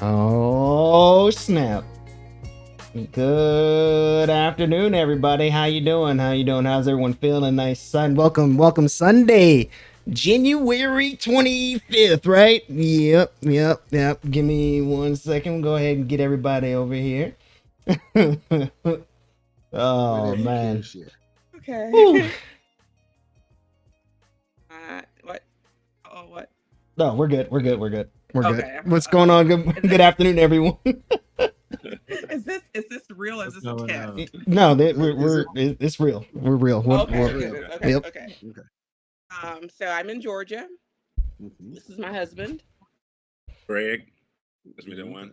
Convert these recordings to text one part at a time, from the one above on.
Oh snap! Good afternoon, everybody. How you doing? How you doing? How's everyone feeling? Nice sun. Welcome Sunday, January 25th. Right? Yep. Give me 1 second. Go ahead and get everybody over here. Oh Whenever you can man. share. Whew. Okay. What? Oh, what? No, we're good. We're good. We're good. We're good. Okay. What's going on? Is Good afternoon, everyone. this real or is What's this a going test? on? No, Is it? it's real. We're real. Okay. It's What, Okay. real. Okay. yep. Okay. Okay. So I'm in Georgia. Mm-hmm. This is my husband. Greg, that's me that Okay. one.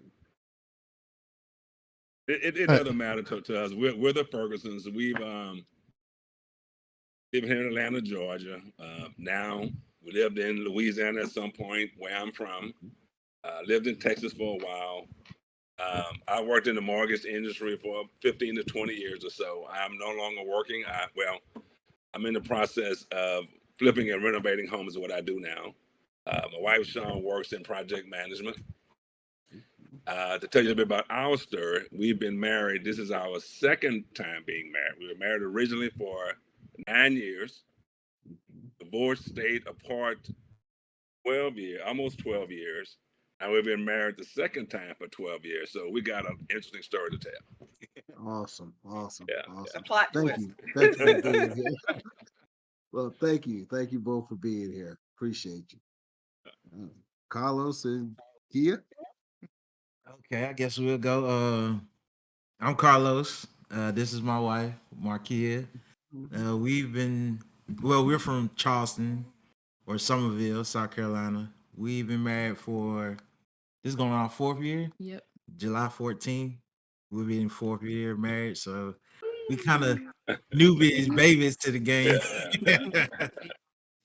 It doesn't matter to us. We're the Fergusons. We've lived here in Atlanta, Georgia. Now we lived in Louisiana at some point, where I'm from. Lived in Texas for a while. I worked in the mortgage industry for 15 to 20 years or so. I'm no longer working. I'm in the process of flipping and renovating homes is what I do now. My wife, Sean, works in project management. To tell you a bit about our story, we've been married. This is our second time being married. We were married originally for 9 years, divorced, stayed apart 12 years, almost 12 years. And we've been married the second time for 12 years. So we got an interesting story to tell. Awesome. Yeah. The Awesome. plot Thank twist. you. Thank you for being here. Well, thank you. Thank you both for being here. Appreciate you. Carlos and Kia. Okay, I guess we'll go. I'm Carlos. This is my wife, Markia. We've been, we're from Charleston or Somerville, South Carolina. We've been married for, this is going on our fourth year, Yep. July 14th. We'll be in fourth year married. So we kind of newbies, babies to the game.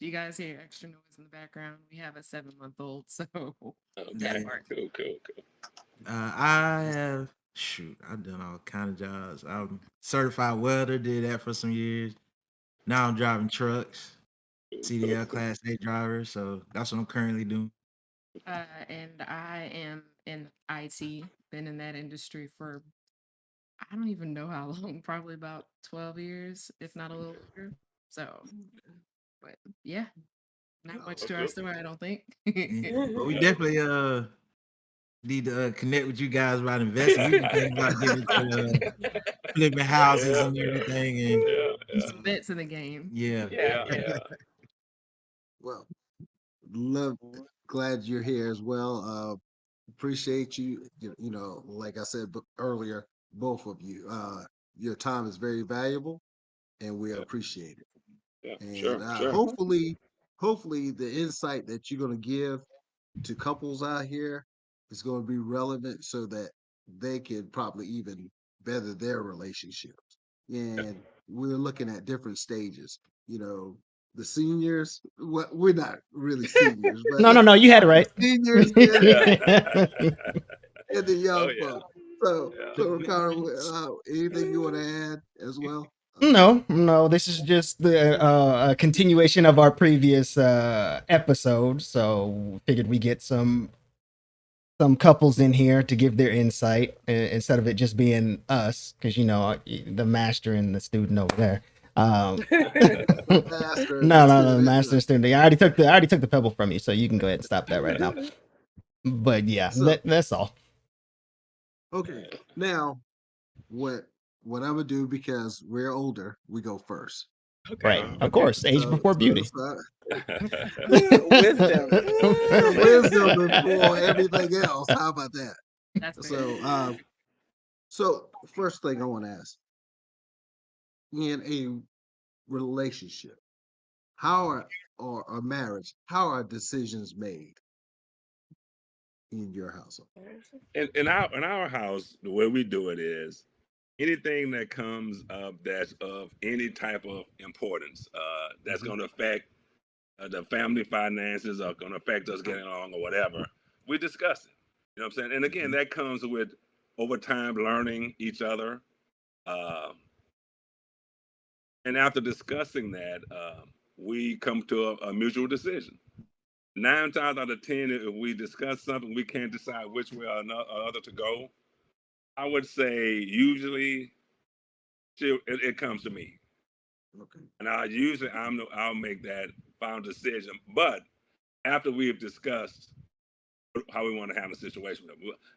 You guys hear extra noise in the background? We have a 7-month-old, so Okay. that part. Cool. I have, shoot, I've done all kind of jobs. I'm certified welder, did that for some years. Now I'm driving trucks, CDL Class 8 driver. So that's what I'm currently doing. And I am in IT. Been in that industry for I don't even know how long. Probably about 12 years, if not a little longer. So, but yeah, not much to our Good. story, I don't think. Yeah. But we definitely need to connect with you guys about investing. We've been thinking about getting into flipping houses and everything. And Some bits in the game. yeah. Yeah. Well, love glad you're here as well. Appreciate you. Like I said earlier, both of you. Your time is very valuable and we Yeah. appreciate it. Yeah. And Sure. hopefully the insight that you're going to give to couples out here is going to be relevant so that they can probably even better their relationships. And we're looking at different stages. The seniors, well, we're not really seniors, but No. You had it the right. seniors and the Oh young yeah. folks. So, Yeah. so Ricardo, anything you want to add as well? No. This is just the a continuation of our previous episode. So figured we get some couples in here to give their insight instead of it just being us, because the master and the student over there. Master and the No, student. master and student. I already took the pebble from you, so you can go ahead and stop that right now. But yeah, So, that's all. okay. Now, what what I would do because we're older, we go first. Right, Okay. of Okay. course, age So, before so, beauty. so Wisdom. wisdom before everything else. How about that? That's fair. So first thing I want to ask: in a relationship, how are or a marriage, how are decisions made in your household? In our house, the way we do it is anything that comes up that's of any type of importance that's Mhm. going to affect the family finances or going to affect us getting along or whatever, we discuss it. You know what I'm saying? And again, Mhm. that comes with over time learning each other. Uh, and after discussing that, we come to a mutual decision. 9 times out of 10, if we discuss something, we can't decide which way or other to go. I would say usually it comes to me, Okay. and I'll make that final decision. But after we've discussed how we want to handle the situation,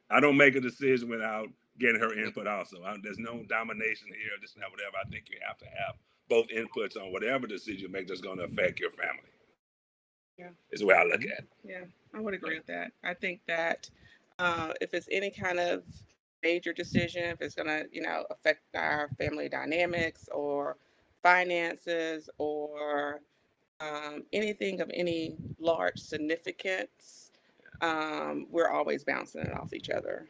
I don't make a decision without getting her input. Also, there's no domination here. Just whatever. I think you have to have both inputs on whatever decision you make that's going to affect your family. Yeah. Is the way I look at it. Yeah, I would agree with that. I think that if it's any kind of major decision, if it's gonna, affect our family dynamics or finances or anything of any large significance, we're always bouncing it off each other.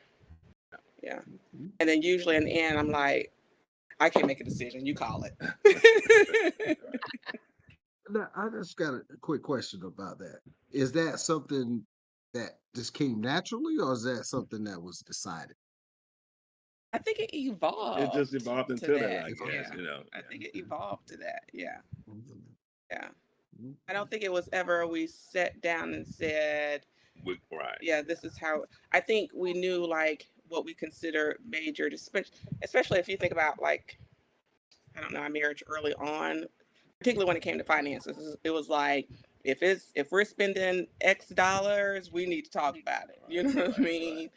Yeah. And then usually in the end, I'm like, I can't make a decision. You call it. Now, I just got a quick question about that. Is that something that just came naturally, or is that something that was decided? I think it evolved. It just evolved to into that, I guess. Yeah. I think it evolved to that. Yeah. Mhm. Yeah. Mhm. I don't think it was ever we sat down and said, Right. yeah, this is how. I think we knew like what we consider major, especially if you think about like, I don't know, our marriage early on, particularly when it came to finances. It was like, if we're spending X dollars, we need to talk about it. You know what I mean?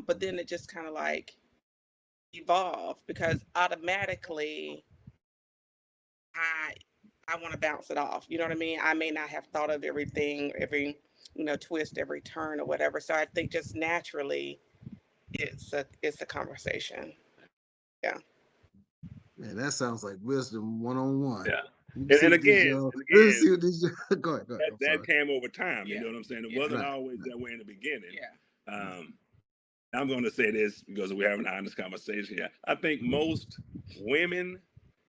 But then it just kind of like evolved because automatically I want to bounce it off. You know what I mean? I may not have thought of everything, every twist, every turn or whatever. So I think just naturally it's a conversation. Yeah. Man, that sounds like wisdom 101. Yeah. You And see what again, these see what these go ahead. I'm that sorry. came over time. You Yeah. know what I'm saying? It Yeah. wasn't Right, always right. that way in the beginning. Yeah. I'm going to say this because we're having an honest conversation here. I think most women,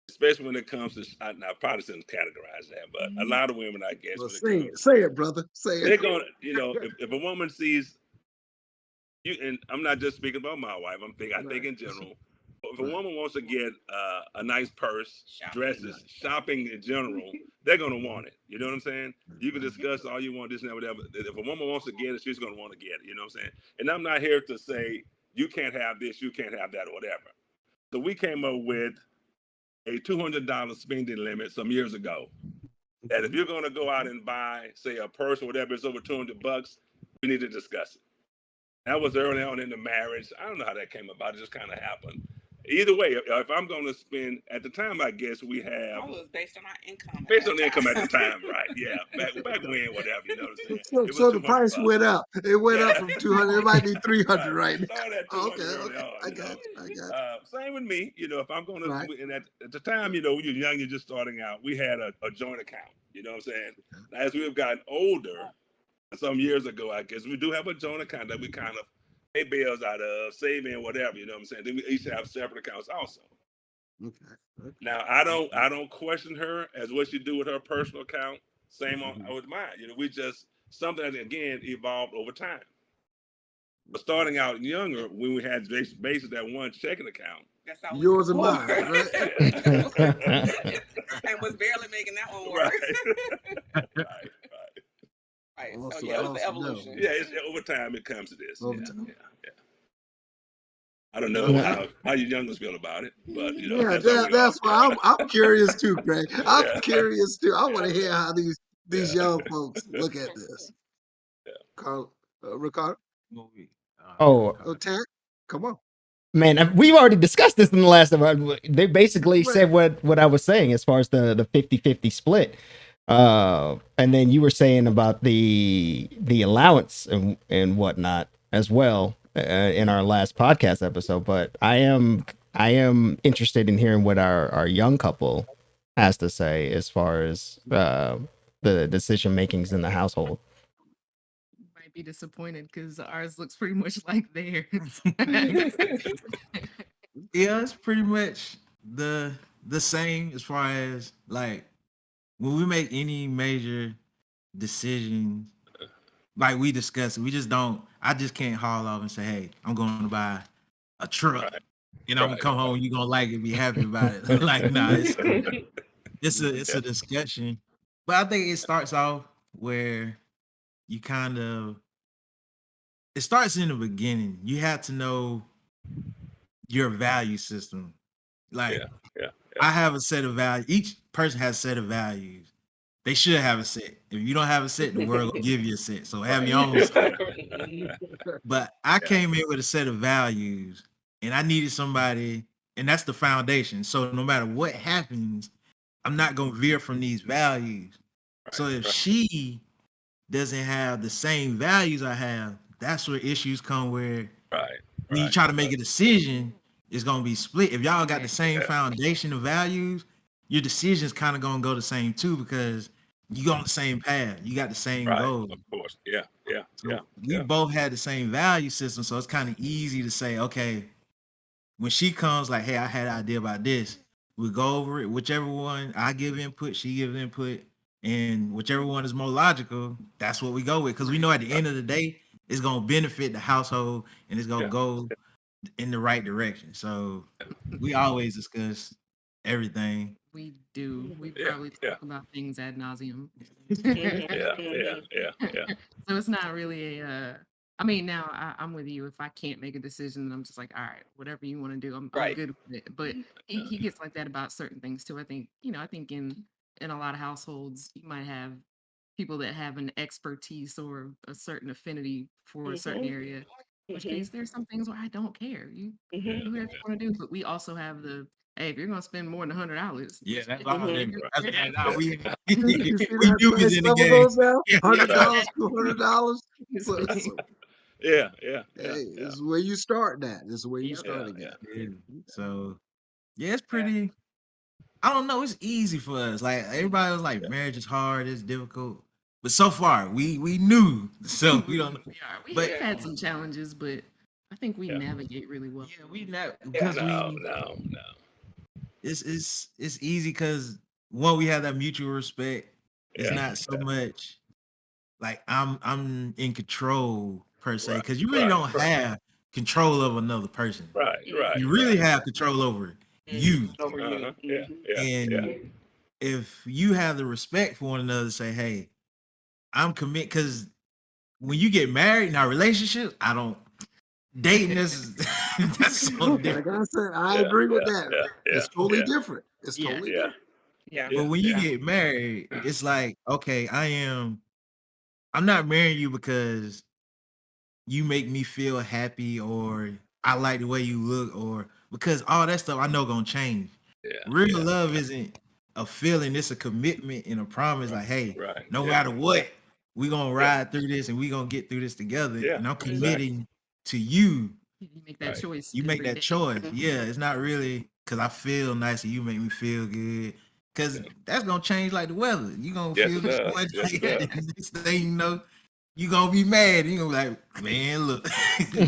especially when it comes to, I probably shouldn't categorize that, but a lot of women, I guess, Well, when it comes, say it, brother. Say they're it. going to, if a woman sees you, and I'm not just speaking about my wife, I think in general, if a Right. woman wants to get a nice purse, Shopping. dresses, shopping in general, they're going to want it. You know what I'm saying? You can Right. discuss all you want, this and that, whatever. If a woman wants to get it, she's going to want to get it. You know what I'm saying? And I'm not here to say, you can't have this, you can't have that, or whatever. So we came up with a $200 spending limit some years ago. That if you're going to go out and buy, say, a purse or whatever, it's over $200, we need to discuss it. That was early on in the marriage. I don't know how that came about. It just kind of happened. Either way, if I'm going to spend, at the time, I guess we have, It was based on our income. based on the income at the time, right? Yeah, back when, whatever, you know what I'm saying? So, It was so the $200. price went up. It went Yeah. up from 200. It might be 300 right now. Started at 200 Okay, early okay. on, I you know. got you. I got Same with me, if I'm going to, Right. and at the time, when you're young, you're just starting out, we had a joint account, you know what I'm saying? Now, as we've gotten older, some years ago, I guess, we do have a joint account that we kind of pay bills out of, save in, whatever, you know what I'm saying? Then we each have separate accounts also. you. Okay. Now, I don't question her as what she do with her personal account. Same on with mine. We just, something that, again, evolved over time. But starting out younger, when we had basically that one checking account. That's all we Yours could and mine, afford. right? And was barely making that one work. Right. Right. Also- So yeah, it was the also no. evolution. Yeah, over time it comes to this. Over Yeah. time. I don't know how you youngers feel about it, but Yeah, that's that's why I'm curious too, Greg. I'm Yeah. curious too. I want to Yeah. hear how these Yeah. young folks look at this. Yeah. Carl, Ricardo, Movie. Oh. Tarek, come on. Man, we've already discussed this in the last one. They basically Right. said what I was saying as far as the 50-50 split. And then you were saying about the allowance and whatnot as well in our last podcast episode. But I am interested in hearing what our young couple has to say as far as the decision makings in the household. Might be disappointed because ours looks pretty much like theirs. Yeah, it's pretty much the same as far as like when we make any major decision, like we discuss it, we just don't. I just can't haul off and say, "Hey, I'm going to buy a truck." Right. I'm gonna come home. You're gonna like it, be happy about it. Like, nah, it's a discussion. But I think it starts off where you kind of, it starts in the beginning. You have to know your value system. Like, yeah, I have a set of values. Each person has a set of values. They should have a set. If you don't have a set, the world will give you a set. So have your own set. But I came in with a set of values, and I needed somebody, and that's the foundation. So no matter what happens, I'm not gonna veer from these values. So if she doesn't have the same values I have, that's where issues come, where right, when you right. try to make a decision, it's gonna be split. If y'all got the same Yeah. foundation of values, your decisions kind of gonna go the same too, because you go on the same path. You got the same Right, goals. of course. Yeah, yeah, So yeah, we yeah. both had the same value system, so it's kind of easy to say, okay, when she comes, like, hey, I had an idea about this. We go over it. Whichever one I give input, she gives input, and whichever one is more logical, that's what we go with. Because we know at the end of the day, it's gonna benefit the household and it's gonna Yeah. go in the right direction. So we always discuss everything. We do. We Yeah, probably yeah. talk about things ad nauseum. Yeah. So it's not really a. I mean, now I'm with you. If I can't make a decision, I'm just like, all right, whatever you want to do, I'm Right. good with it. But he gets like that about certain things too. I think I think in a lot of households, you might have people that have an expertise or a certain affinity for a certain area. In which case, there's some things where I don't care. You do whatever you want to do. But we also have the hey, if you're gonna spend more than $100, Yeah, that's Mhm. all. That's Yeah. nah, we You see we that do price it in the some of game. those now? Yeah. $100, $200. So, Yeah. hey, it's where you start at. This is where you Yep. starting Yeah. at. Yeah. So yeah, it's pretty. I don't know. It's easy for us. Like everybody was like, marriage is hard. It's difficult. But so far, we knew. So we don't. We are. But We've had some challenges, but I think we Yeah. navigate really well. yeah, we not because No. we. It's easy because one, we have that mutual respect. It's Yeah. not so much like I'm in control per se, Right, because you really don't have control of another person. right, You really have control over you. Over you. Yeah. And if you have the respect for one another, say, hey, I'm commit, because when you get married in our relationship, I don't dating this that's so Like different. I said, I agree with that. It's totally Yeah. different. It's Yeah. totally Yeah. different. Yeah. But when you Yeah. get married, it's like, okay, I'm not marrying you because you make me feel happy or I like the way you look, or because all that stuff I know gonna change. Yeah. Real love isn't a feeling, it's a commitment and a promise. Like, hey, Right. no Yeah. matter what, we gonna ride through this and we gonna get through this together. Yeah, And I'm exactly. committing to you. You make that Right. choice. You make every that day. choice. Yeah, it's not really because I feel nice and you make me feel good. Because that's gonna change like the weather. You gonna Yes, feel it this does. one Yes, it day, does. and next thing you know, you gonna be mad. You gonna be like, man, look.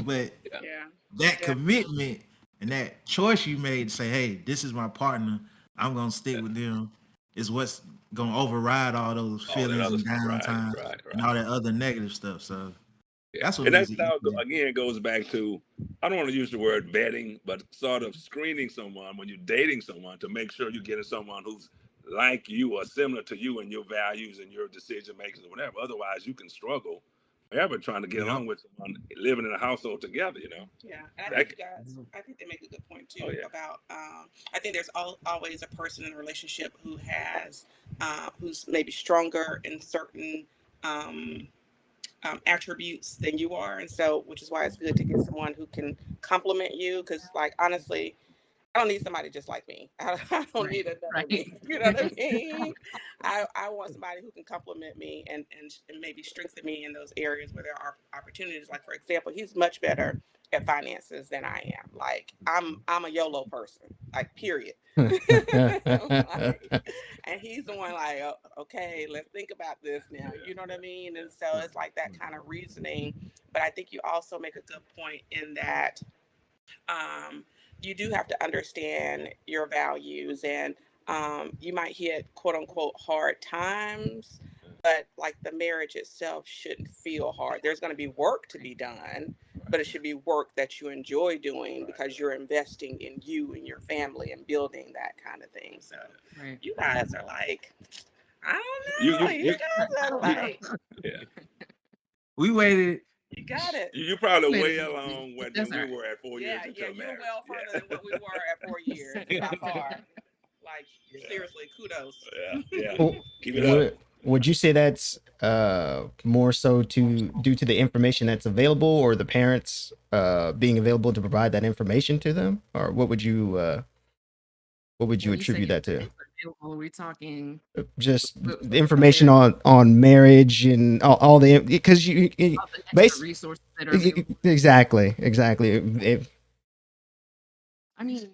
But Yeah. that Yeah. commitment and that choice you made to say, hey, this is my partner, I'm gonna stick with them, is what's gonna override all those All that feelings other and stuff. downtime Right. and all that other negative stuff. So Yeah. that's what And makes that's it how, easier. again, goes back to, I don't want to use the word vetting, but sort of screening someone when you're dating someone to make sure you're getting someone who's like you or similar to you and your values and your decision makers or whatever. Otherwise, you can struggle forever trying to get along with someone living in a household together, Yeah, and I That think you guys, I think they make a good point too Oh, yeah. about. I think there's always a person in a relationship who has, who's maybe stronger in certain um, attributes than you are, and so which is why it's good to get someone who can complement you. Because, like, honestly, I don't need somebody just like me. I don't need another Right. me. You know what I mean? I want somebody who can complement me and maybe strengthen me in those areas where there are opportunities. Like, for example, he's much better at finances than I am. Like, I'm a YOLO person. Like, period. Like, and he's the one like, "Oh, okay, let's think about this now." You know what I mean? And so it's like that kind of reasoning. But I think you also make a good point in that um, you do have to understand your values, and you might hit quote unquote hard times, but like the marriage itself shouldn't feel hard. There's going to be work to be done, but it should be work that you enjoy doing because you're investing in you and your family and building that kind of thing. So Right. you guys are like, I don't You know, you you you guys are like, yeah. We waited. You got it. You probably Wait a way minute, along when that's we all right. were at 4 years Yeah, until you're marriage. well further than what we were at 4 years by far. Like seriously, kudos. Yeah. Well, Keep it up. would you say that's more so due to the information that's available, or the parents being available to provide that information to them, or what would you When you say attribute that to? information available, are we talking Just But- the information on marriage and all the, because you all the extra base resources that are available? exactly I mean,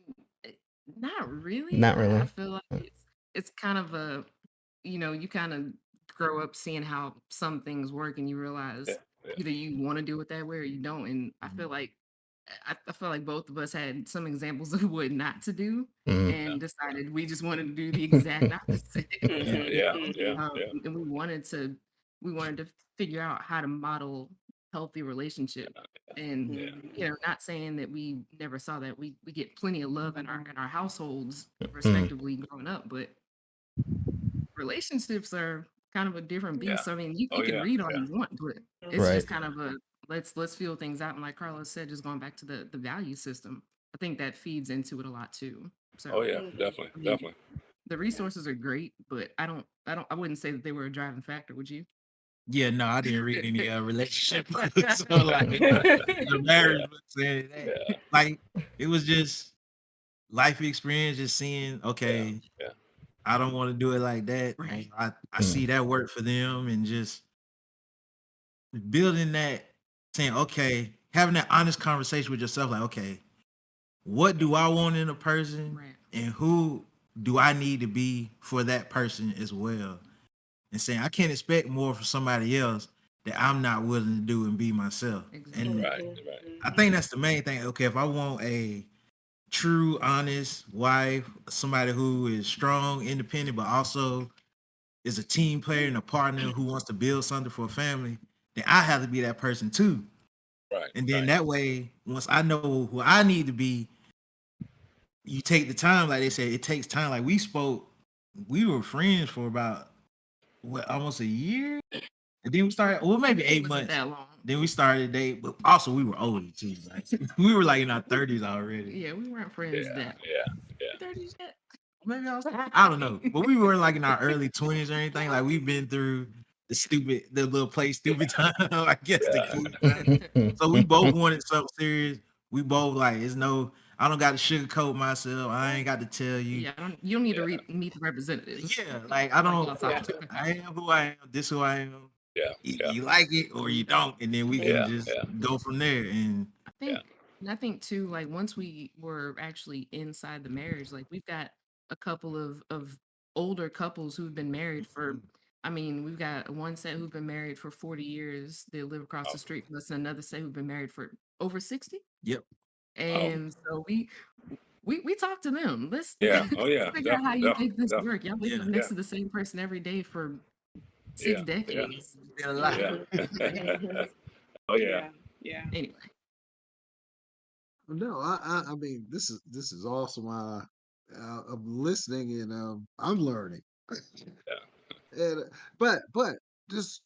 not really. Not I really. feel like it's kind of a, you kind of grow up seeing how some things work, and you realize Yeah. either you want to do it that way or you don't. And I feel like I feel like both of us had some examples of what not to do, Mhm. and decided we just wanted to do the exact opposite. Yeah. And we wanted to figure out how to model healthy relationship. And not saying that we never saw that. We get plenty of love in our households respectively growing up, but relationships are kind of a different Yeah. beast. I mean, you Oh, can yeah, read all yeah. you want, but it's Right. just kind of a let's feel things out. And like Carlos said, just going back to the value system, I think that feeds into it a lot too. So Oh yeah, definitely, I mean, definitely. the resources are great, but I wouldn't say that they were a driving factor, would you? Yeah, no, I didn't read any relationship books. So like the marriage books and anything. Yeah. Like it was just life experience, just seeing, okay, Yeah. I don't want to do it like that. Right. I see that work for them, and just building that, saying, okay, having that honest conversation with yourself, like, okay, what do I want in a person, Right. and who do I need to be for that person as well? And saying I can't expect more from somebody else that I'm not willing to do and be myself. Exactly. And Right. I think that's the main thing. Okay, if I want a true, honest wife, somebody who is strong, independent, but also is a team player and a partner who wants to build something for a family, then I have to be that person too. Right. And then right. that way, once I know who I need to be, you take the time, like they said, it takes time. Like we were friends for about almost a year. And then we started, well, maybe It 8 wasn't months. that long. Then we started date, but also we were older too. Like, we were like in our 30s already. Yeah, we weren't friends Yeah. that Yeah. 30s yet. Maybe I don't know. But we weren't like in our early 20s or anything. Like we've been through the little play stupid time, I guess the key. So we both wanted something serious. We both like, I don't got to sugarcoat myself. I ain't got to tell you. Yeah, you don't need to meet the representatives. Yeah, like I don't. y'all talk. I am who I am. This who I am. Yeah. You like it or you don't, and then we can Yeah, just yeah. go from there. And I think too, like once we were actually inside the marriage, like we've got a couple of older couples who've been married for, I mean, we've got one set who've been married for 40 years. They live across the street from us, and another set who've been married for over 60. Yep. And so we talk to them. Let's Yeah. Oh yeah. figure out how you Definitely. make this Definitely. work. Y'all live Yeah. next to the same person every day for 6 Yeah, decades. Been a lot. Yeah. Oh yeah. Yeah. Anyway, No, I mean this is awesome. I'm listening and I'm learning. And but just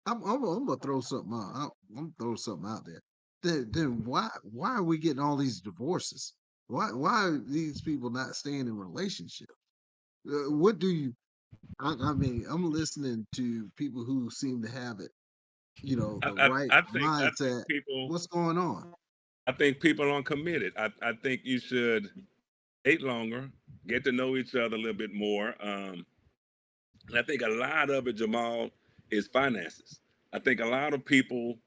I'm gonna throw something out. I'm gonna throw something out there. Then why are we getting all these divorces? Why are these people not staying in relationships? What do you? I mean, I'm listening to people who seem to have it, the right I think mindset. people. What's going on? I think people aren't committed. I think you should date longer, get to know each other a little bit more. And I think a lot of it, Jamal, is finances. I think a lot of people,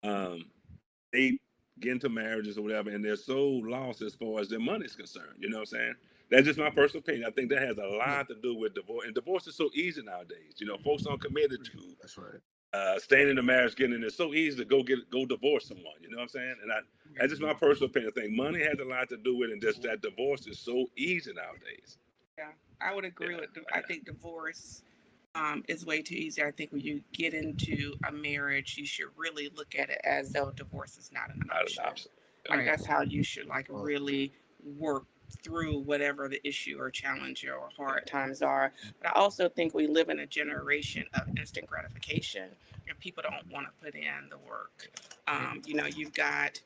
they get into marriages or whatever, and they're so lost as far as their money is concerned. You know what I'm saying? That's just my personal opinion. I think that has a lot to do with divorce. And divorce is so easy nowadays. Folks aren't committed to That's right. staying in the marriage, getting in. It's so easy to go divorce someone. You know what I'm saying? And that's just my personal opinion. I think money has a lot to do with it, and just that divorce is so easy nowadays. Yeah, I would agree with. I think divorce is way too easy. I think when you get into a marriage, you should really look at it as though divorce is not an Not option. an option. Like that's how you should really work through whatever the issue or challenge or hard times are. But I also think we live in a generation of instant gratification, and people don't want to put in the work. You've got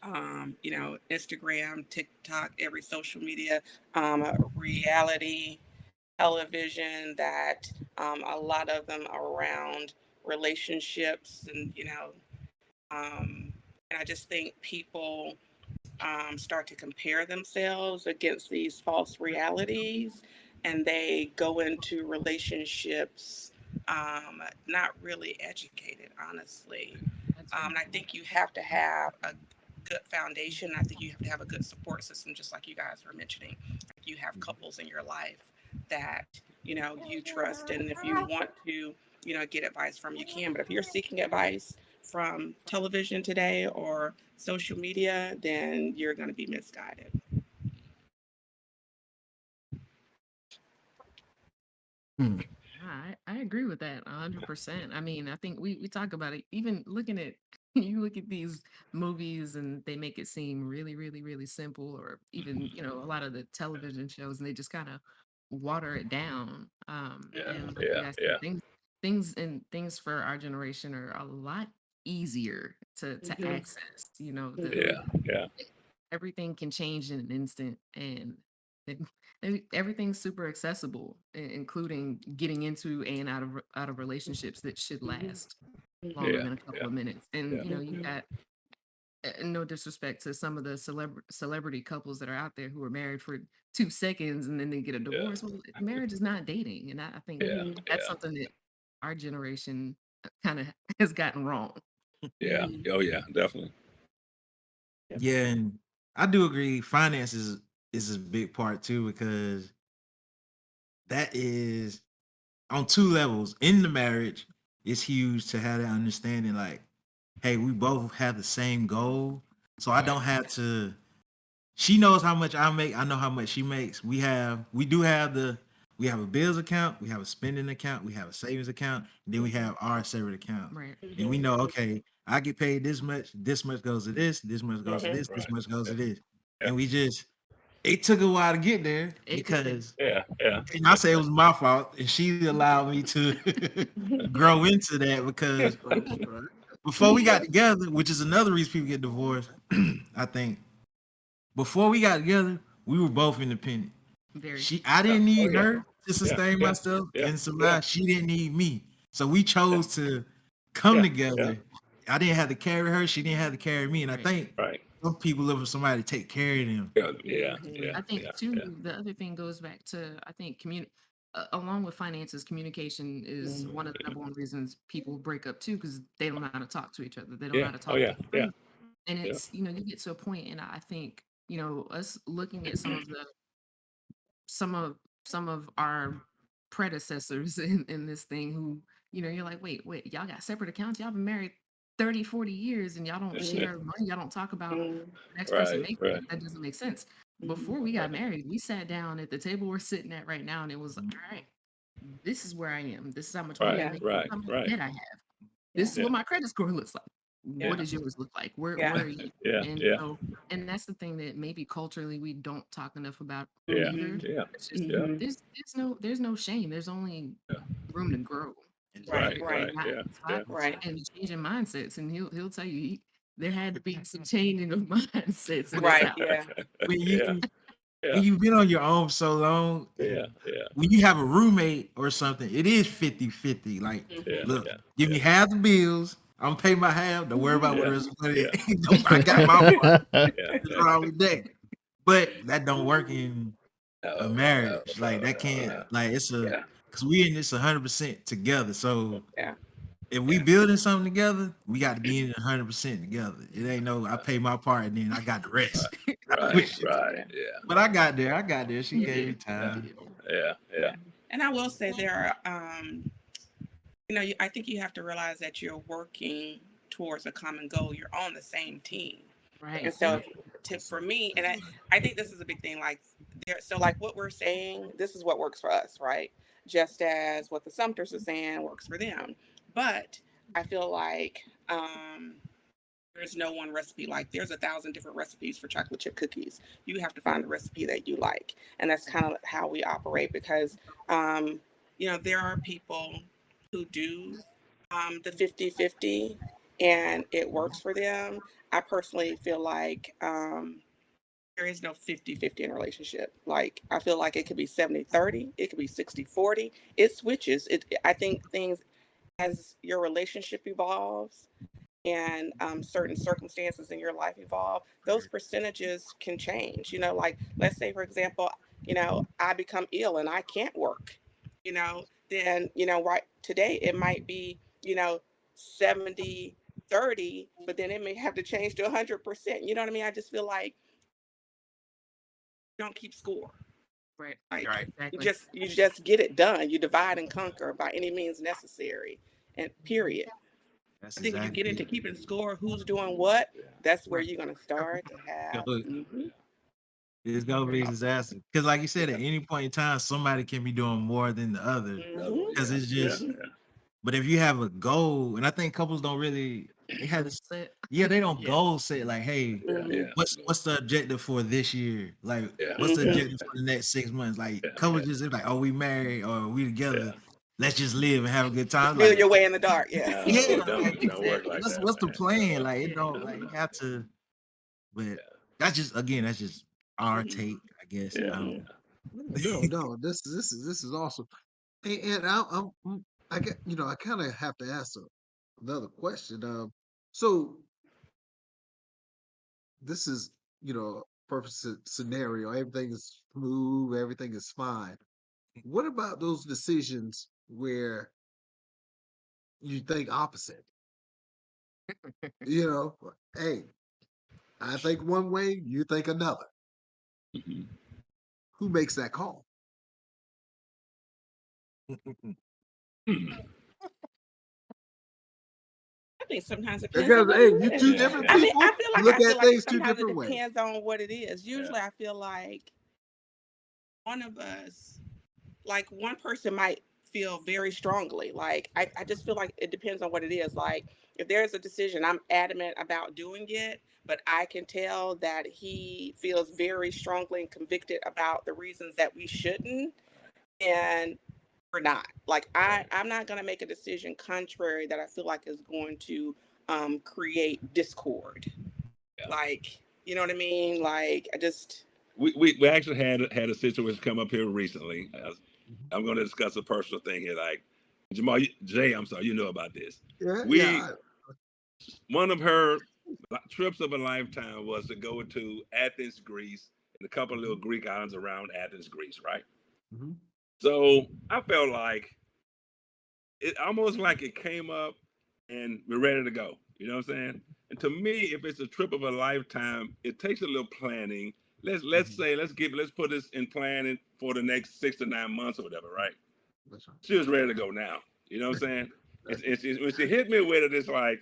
Instagram, TikTok, every social media, reality television that a lot of them are around relationships and I just think people start to compare themselves against these false realities, and they go into relationships not really educated, honestly. That's very And I think you have to have a good foundation. I think you have to have a good support system, just like you guys were mentioning. Like you have couples in your life that you trust, and if you want to get advice from, you can. But if you're seeking advice from television today or social media, then you're going to be misguided. I agree with that 100%. I mean, I think we talk about it, even looking at you look at these movies and they make it seem really, really, really simple, or even, a lot of the television shows and they just kind of water it down. Yeah, And like you yeah, guys said, yeah, things for our generation are a lot easier to Mhm. access. yeah, yeah, Everything can change in an instant, and it- everything's super accessible, including getting into and out of relationships that should last longer yeah, than a couple yeah, of minutes. And yeah. you've got, no disrespect to some of the celebrity couples that are out there who are married for 2 seconds and then they get a Yeah, divorce. Well, marriage is not dating, and I think yeah, Mhm. that's yeah, something that our generation kind of has gotten wrong. yeah. Oh yeah, definitely. Yeah, and I do agree. Finances is a big part too, because that is on two levels. In the marriage, it's huge to have that understanding. Like, hey, we both have the same goal, so I don't have to. She knows how much I make. I know how much she makes. We have a bills account, we have a spending account, we have a savings account, and then we have our separate account. Right. And we know, okay, I get paid this much goes to this much goes to Mhm. this Right. much goes Yeah, to this. yeah, And it took a while to get there It did. because, yeah, yeah, and I say it was my fault, and she allowed me to grow into that because Right. before we got together, which is another reason people get divorced, I think before we got together, we were both independent. Very. I yeah. didn't Oh need yeah, her to yeah, sustain yeah, myself yeah, and yeah, survive. She didn't need me. So we yeah, chose to come yeah, yeah. together. I didn't have to carry her. She didn't have to carry me. And I Right. think Right. some people look for somebody to take care of them. Yeah, yeah, Mhm. yeah, I think yeah, too, yeah, the other thing goes back to, I think, along with finances, communication is one of the number one reasons people break up too, because they don't know how to talk to each other. They don't know yeah. how to Oh talk to yeah, their yeah, friends. And yeah, it's, you get to a point, and I think, us looking at some of some of our predecessors in this thing who, you're like, wait, y'all got separate accounts, y'all been married 30, 40 years, and y'all don't Mhm. share money, y'all don't talk about Mhm. the next person right, making. right, That doesn't make sense. Mhm. Before we got married, we sat down at the table we're sitting at right now, and it was like, all right, this is where I am, this is how much money right, I Yeah. make, this is right, how much right. debt I have, Yeah. this is Yeah, what my credit score looks like, Yeah. what does yours look like, Yeah. where are you? yeah, And yeah, so, and that's the thing that maybe culturally we don't talk enough about yeah, either. Mhm. yeah, It's just, yeah, Mhm. there's no shame, there's only yeah. room to grow, Right. Right, Exactly. Right. right. not Yeah, yeah, Right. and changing mindsets. And he'll tell you, there had to be some changing of mindsets in this Right. house. Yeah. When yeah, you yeah, when you've been on your own so long, yeah, yeah, when you have a roommate or something, it is 50-50. Like, yeah, Mhm. look, yeah, give yeah, me half the bills. I'm gonna pay my half. Don't worry about what yeah, the rest of the money yeah, is. I got my part. yeah, What's yeah. wrong with that? But that don't work in a No, no, marriage. Like no, that no, can't. no. Like it's a Yeah, because we in this 100% together. So Yeah. if we yeah, building something together, we got to be in it 100% together. It ain't no I pay my part and then I got the right, rest. right, Yeah. Which- right. Yeah. Yeah, but I got there. I got there. She You gave me did. yeah, You time. did. yeah, yeah, Yeah. And I will say there are, I think you have to realize that you're working towards a common goal. You're on the same team. And Right. so for me, and I think this is a big thing, like so like what we're saying, this is what works for us, right? Just as what the Sumters are saying works for them. But I feel like there's no one recipe. Like there's 1,000 different recipes for chocolate chip cookies. You have to find the recipe that you like. And that's kind of how we operate because, there are people who do the 50-50 and it works for them. I personally feel like there is no 50-50 in a relationship. Like I feel like it could be 70-30, it could be 60-40. It switches. I think things as your relationship evolves and certain circumstances in your life evolve, those percentages can change. Like let's say, for example, I become ill and I can't work, then, right today it might be, 70-30, but then it may have to change to 100%. You know what I mean? I just feel like you don't keep score. Right. Like Right. Exactly. you just get it done. You divide and conquer by any means necessary. And period. That's I think when you exactly get into it. keeping score, who's doing what, that's where Right. you're gonna start to have. It's gonna be a disaster. Because like you said, at any point in time, somebody can be doing more than the other. Because it's just but if you have a goal, and I think couples don't really they have this Set. they don't Yeah. goal set like, hey, what's the objective for this year? Like what's the objective for the next 6 months? Like couples just it's like, oh, we married or we together. Let's just live and have a good time. Feel Like, your way in the dark. Yeah. yeah, it don't, like, it don't work Exactly. like what's that. what's the man. plan? Like it Yeah. don't like you have to, but that's just our take, I guess. Yeah. I don't No. This is awesome. And I get I kind of have to ask another question. So this is perfect scenario. Everything is smooth. Everything is fine. What about those decisions where you think opposite? Hey, I think one way, you think another. Mhm. Who makes that call? Hmm. I think sometimes it depends Because on what hey, it you two is. different I mean, people. I feel You like look I feel at like things two sometimes it different ways. depends on what it is. Usually, I feel like one of us, like one person might feel very strongly. Like I just feel like it depends on what it is. Like if there's a decision, I'm adamant about doing it, but I can tell that he feels very strongly and convicted about the reasons that we shouldn't, and we're not. Like I'm not gonna make a decision contrary that I feel like is going to create discord. Like, you know what I mean? Like I just We actually had a situation come up here recently. Mhm. I'm going to discuss a personal thing here. Like Jay, I'm sorry, you know about this. Yeah, We yeah. One of her trips of a lifetime was to go to Athens, Greece, and a couple of little Greek islands around Athens, Greece, right? Mhm. So I felt like it almost like it came up and we're ready to go. You know what I'm saying? And to me, if it's a trip of a lifetime, it takes a little planning. Let's Mhm. say let's put this in planning for the next 6 to 9 months or whatever, right? That's right. She was ready to go now. You know what I'm saying? That's When she hit me with it, it's like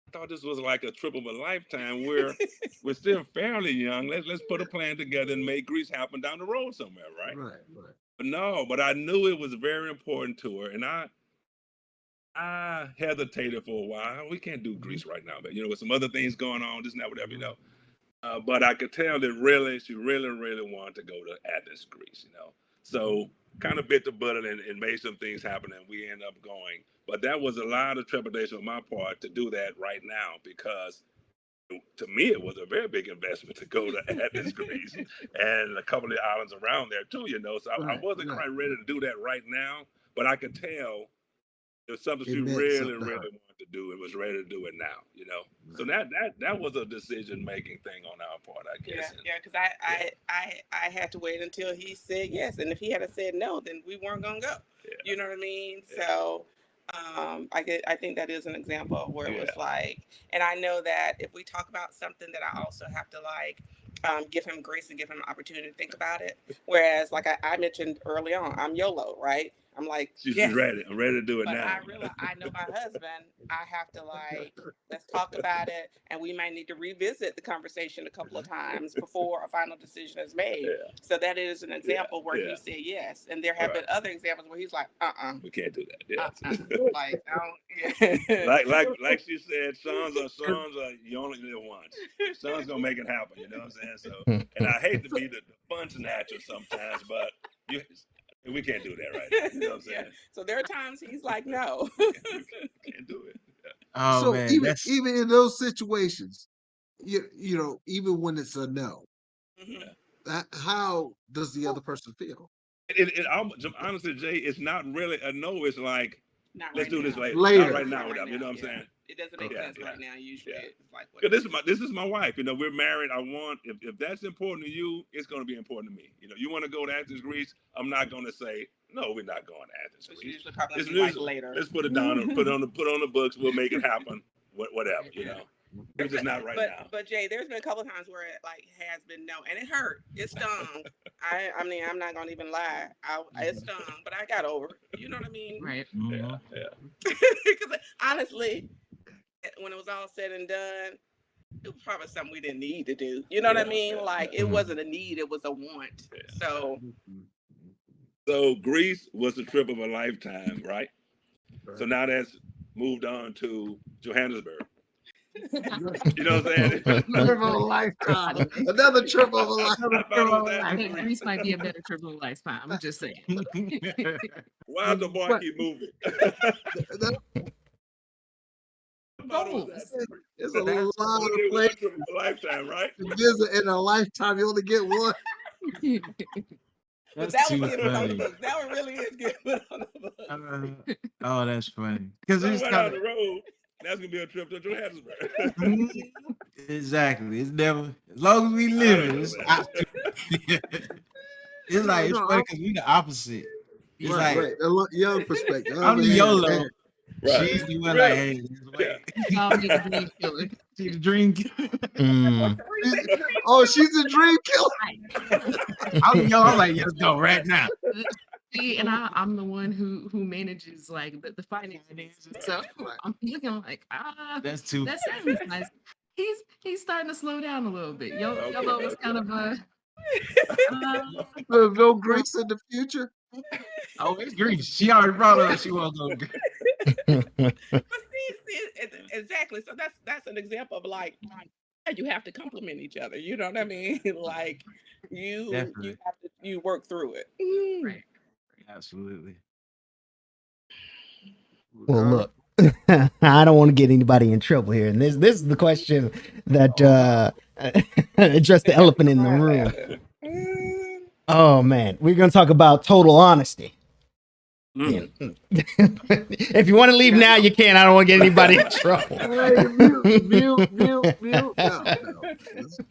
I thought this was like a trip of a lifetime where we're still fairly young. Let's put a plan together and make Greece happen down the road somewhere, right? right, right. But no, but I knew it was very important to her, and I hesitated for a while. We can't do Mhm. Greece right now, but with some other things going on, this and that, whatever, Mhm. But I could tell that really, she really, really wanted to go to Athens, Greece. Mhm. So kind of bit the bullet and made some things happen, and we end up going. But that was a lot of trepidation on my part to do that right now because to me it was a very big investment to go to Athens, Greece, and a couple of islands around there too. So I Right, wasn't right. quite ready to do that right now, but I could tell it was something It she meant really, something to really her. wanted to do and was ready to do it now. So Right. that was a decision making thing on our part, I yeah, guess. And yeah, because I had to wait until he said yes. And if he had said no, then we weren't gonna go. yeah, You know what I mean? yeah, So I think that is an example of where it yeah, was like, and I know that if we talk about something that I also have to like give him grace and give him an opportunity to think about it. Whereas like I mentioned early on, I'm YOLO, right? I'm like, She's yes. ready. I'm ready to do it But now. I realize I know my husband. I have to let's talk about it, and we might need to revisit the conversation a couple of times before a final decision is made. Yeah. So that is an example where yeah. he said yes, and there have Right. been other examples where he's like, We can't do that. Yeah. like don't. like she said, sons are you only live once. Son's gonna make it happen. You know what I'm saying? So, and I hate to be the fun snatcher sometimes, but we can't do that right now. You know what I'm saying? Yeah. So there are times he's like, no. Can't do it. Oh So man, even in those situations, you know, even when it's a no, Mhm. how does the other person feel? Honestly, Jay, it's not really a no. It's like, Not let's right do this now. later. Later. Not right now, Not whatever. right You know now, what I'm yeah. saying? It doesn't make Yeah, sense yeah, right now. Usually, yeah. it's like what. Because this is my wife. You know, we're married. I want if that's important to you, it's going to be important to me. You know, you want to go to Athens, Greece. I'm not going to say no. We're not going to Athens, So it's Greece. usually probably It's be like usually- later. Let's put it down. Put on the books. We'll make it happen. Whatever. You know, it's just not right now. But Jay, there's been a couple of times where it has been no, and it hurt. It stung. I mean, I'm not gonna even lie. It stung, but I got over it. You know what I mean? Right. Yeah. Because honestly, when it was all said and done, it was probably something we didn't need to do. You know what I mean? Like it wasn't a need; it was a want. So. So Greece was the trip of a lifetime, right? So now that's moved on to Johannesburg. You know what I'm saying? Trip of a lifetime. Another trip of a lifetime. I thought it was I Athens, think Greece. Greece might be a better trip of a lifetime. I'm just saying. Why does the boy But- keep moving? Goals. It's a lot of One places trip of a lifetime, right? to visit in a lifetime. You only get one. But That's that too was getting put on the funny. books. That one really is getting put on the books. Oh, that's funny. Because it's Somewhere kind down of the road, that's gonna be a trip to Johannesburg. exactly. It's never as long as we live it. It's it's like it's No, funny because we the opposite. It's right, like right. Young perspective. I'm the YOLO. Right. She's the one like, hey, just wait. Call me the dream killer. She the dream killer. Mm. Oh, she's a dream killer. I'm like, let's go right now. See, and I'm the one who manages like the finances. So I'm looking like, That's too that sounds nice. He's starting to slow down a little bit. Yolo was kind of a There's no grace in the future. oh, it's Greece. She already brought up she wants to go to Greece. But see, exactly. So that's an example of like you have to compliment each other. You know what I mean? Like you Definitely. you work through it. right. Absolutely. Well, look, I don't want to get anybody in trouble here, and this is the question that addressed the elephant in the room. Oh man, we're gonna talk about total honesty. Mm. If you want to leave now, you can. I don't want to get anybody in trouble. Hey, mute. No.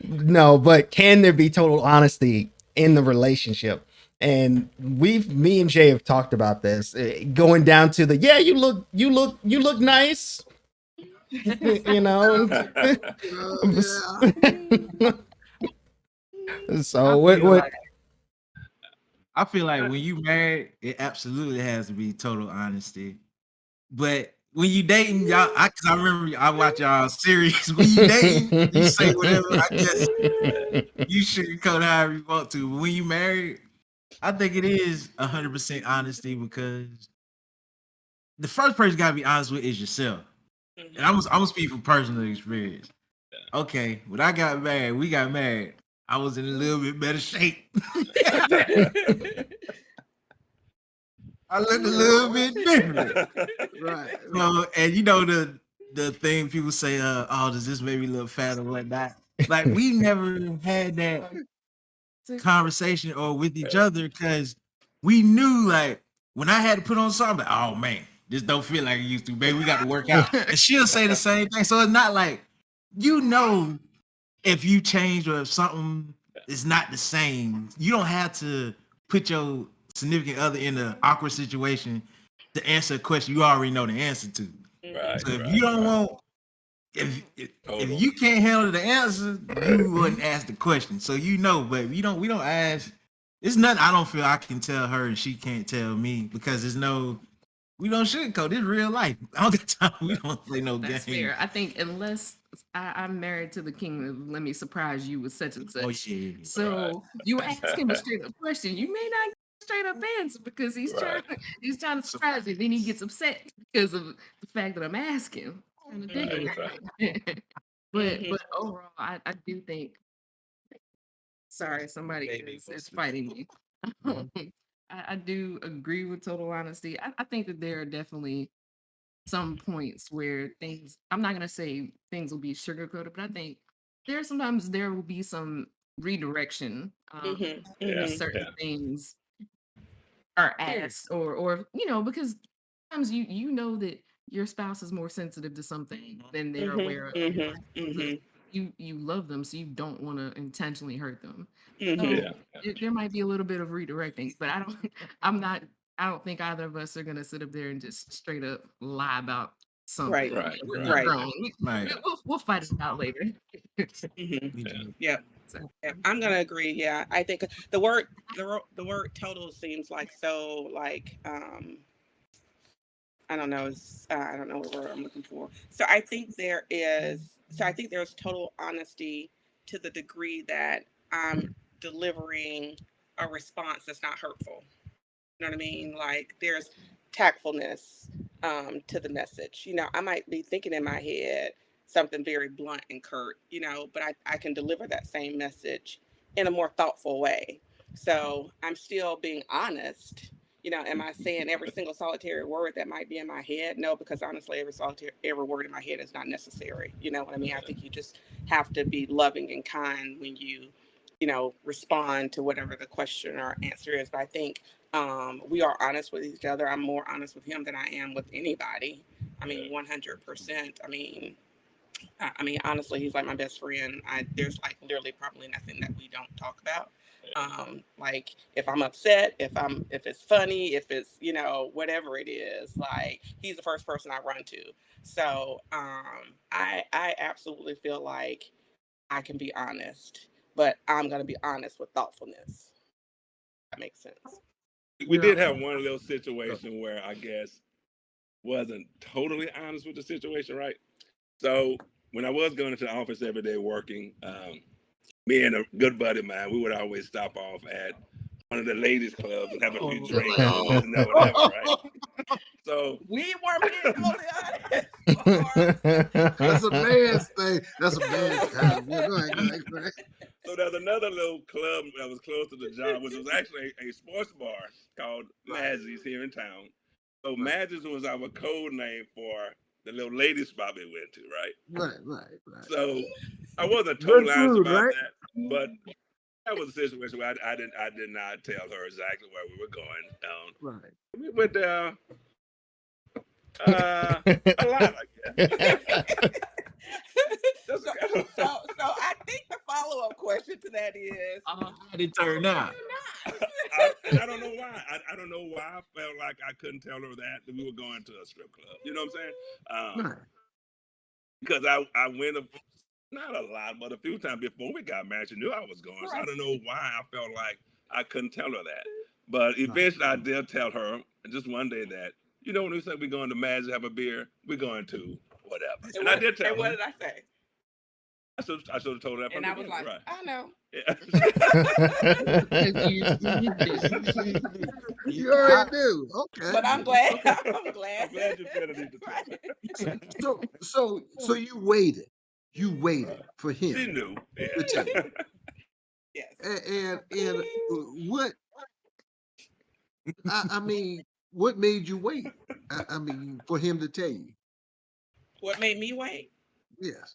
No, but can there be total honesty in the relationship? And me and Jay have talked about this, going down to the you look nice, you know. So what? I feel like when you married, it absolutely has to be total honesty. But when you dating, y'all, cause I remember I watch y'all series. When you dating, you say whatever. I guess you sugarcoat however you want to. But when you married, I think it is 100% honesty because the first person you gotta be honest with is yourself. And I'm gonna speak from personal experience. Okay, when I got married, we got married. I was in a little bit better shape. I looked a little bit different. Right. So, and you know the thing people say, oh, does this make me look fat or whatnot? Like we never had that conversation or with each other because we knew like when I had to put on something, like, oh man, this don't feel like it used to, baby. We got to work out. And she'll say the same thing. So it's not like if you change or if something is not the same, you don't have to put your significant other in an awkward situation to answer a question you already know the answer to. Right, So if you don't want, if you can't handle the answer, you wouldn't ask the question. So but we don't ask it's nothing I don't feel I can tell her and she can't tell me because there's no we don't sugarcoat. It's real life. All the time we don't play no That's game. fair. I think unless I'm married to the king of let me surprise you with such and Oh such. yeah. So you ask him a straight up question, you may not get a straight up answer because Right. he's trying to surprise you. Then he gets upset because of the fact that I'm asking. Kind of dig Right. it. but Mhm. but overall, I do think. Sorry, somebody Baby is posted. fighting me. Mhm. I do agree with total honesty. I think that there are definitely some points where things I'm not gonna say things will be sugarcoated, but I think sometimes there will be some redirection Mhm. if Yeah. Mhm. certain Yeah. things are asked or because sometimes you know that your spouse is more sensitive to something than they're Mhm. aware of. Mhm. But Mhm. you love them, so you don't want to intentionally hurt them. Mhm. So Yeah. there might be a little bit of redirecting, but I'm not. I don't think either of us are gonna sit up there and just straight up lie about something. Right. Right. We're Right. Right. grown. Right. We'll fight it out later. Mhm. We Yeah. do. Yep. So, Yep. I'm gonna agree. Yeah. I think the word total seems like so like I don't know. I don't know what word I'm looking for. So I think there's total honesty to the degree that I'm delivering a response that's not hurtful. You know what I mean? Like there's tactfulness to the message. I might be thinking in my head something very blunt and curt, but I can deliver that same message in a more thoughtful way. So I'm still being honest. Am I saying every single solitary word that might be in my head? No, because honestly, every word in my head is not necessary. You know what I mean? I think you just have to be loving and kind when you respond to whatever the question or answer is. But I think we are honest with each other. I'm more honest with him than I am with anybody. I mean, 100%. I mean, honestly, he's like my best friend. There's like literally probably nothing that we don't talk about. Like if I'm upset, if it's funny, if it's whatever it is, like he's the first person I run to. So I absolutely feel like I can be honest, but I'm gonna be honest with thoughtfulness. That makes sense. We Yeah. did have one of those situations where I guess wasn't totally honest with the situation, right? So when I was going into the office every day working, me and a good buddy of mine, we would always stop off at one of the ladies' clubs and have a few drinks and this and that, whatever, right? So We weren't being totally honest. That's a man's thing. That's a man's time. Yeah, go ahead, go ahead, go ahead. so there's another little club that was close to the job, which was actually a sports bar called Right, Mazzy's here in town. So right, Mazzy's was our code name for the little ladies spot we went to, right? right. So I wasn't Good totally honest food, about right? that, but that was a situation where I did not tell her exactly where we were going. Right. We went there a lot, I guess. That's so, kind of, so I think the follow up question to that is, How did it turn out? and I don't know why. I don't know why I felt like I couldn't tell her that we were going to a strip club. You know what I'm saying? Right. Because I went not a lot, but a few times before we got married. She knew I was going, so I right. don't know why I felt like I couldn't tell her that. But Right. eventually, I did tell her just one day that when we said we're going to Magic have a beer, we're going to whatever, and I did tell What her. did I say? I should have told her that from And the I was beginning, like, right? I know. Yeah. you did. You already do. Okay. But I'm glad. Okay. I'm glad. I'm glad you feel the need to tell Right. her. So you waited. You waited for She him knew. to tell you. Yeah. Yes. And what I mean, what made you wait? I mean, for him to tell you. What made me wait? Yes.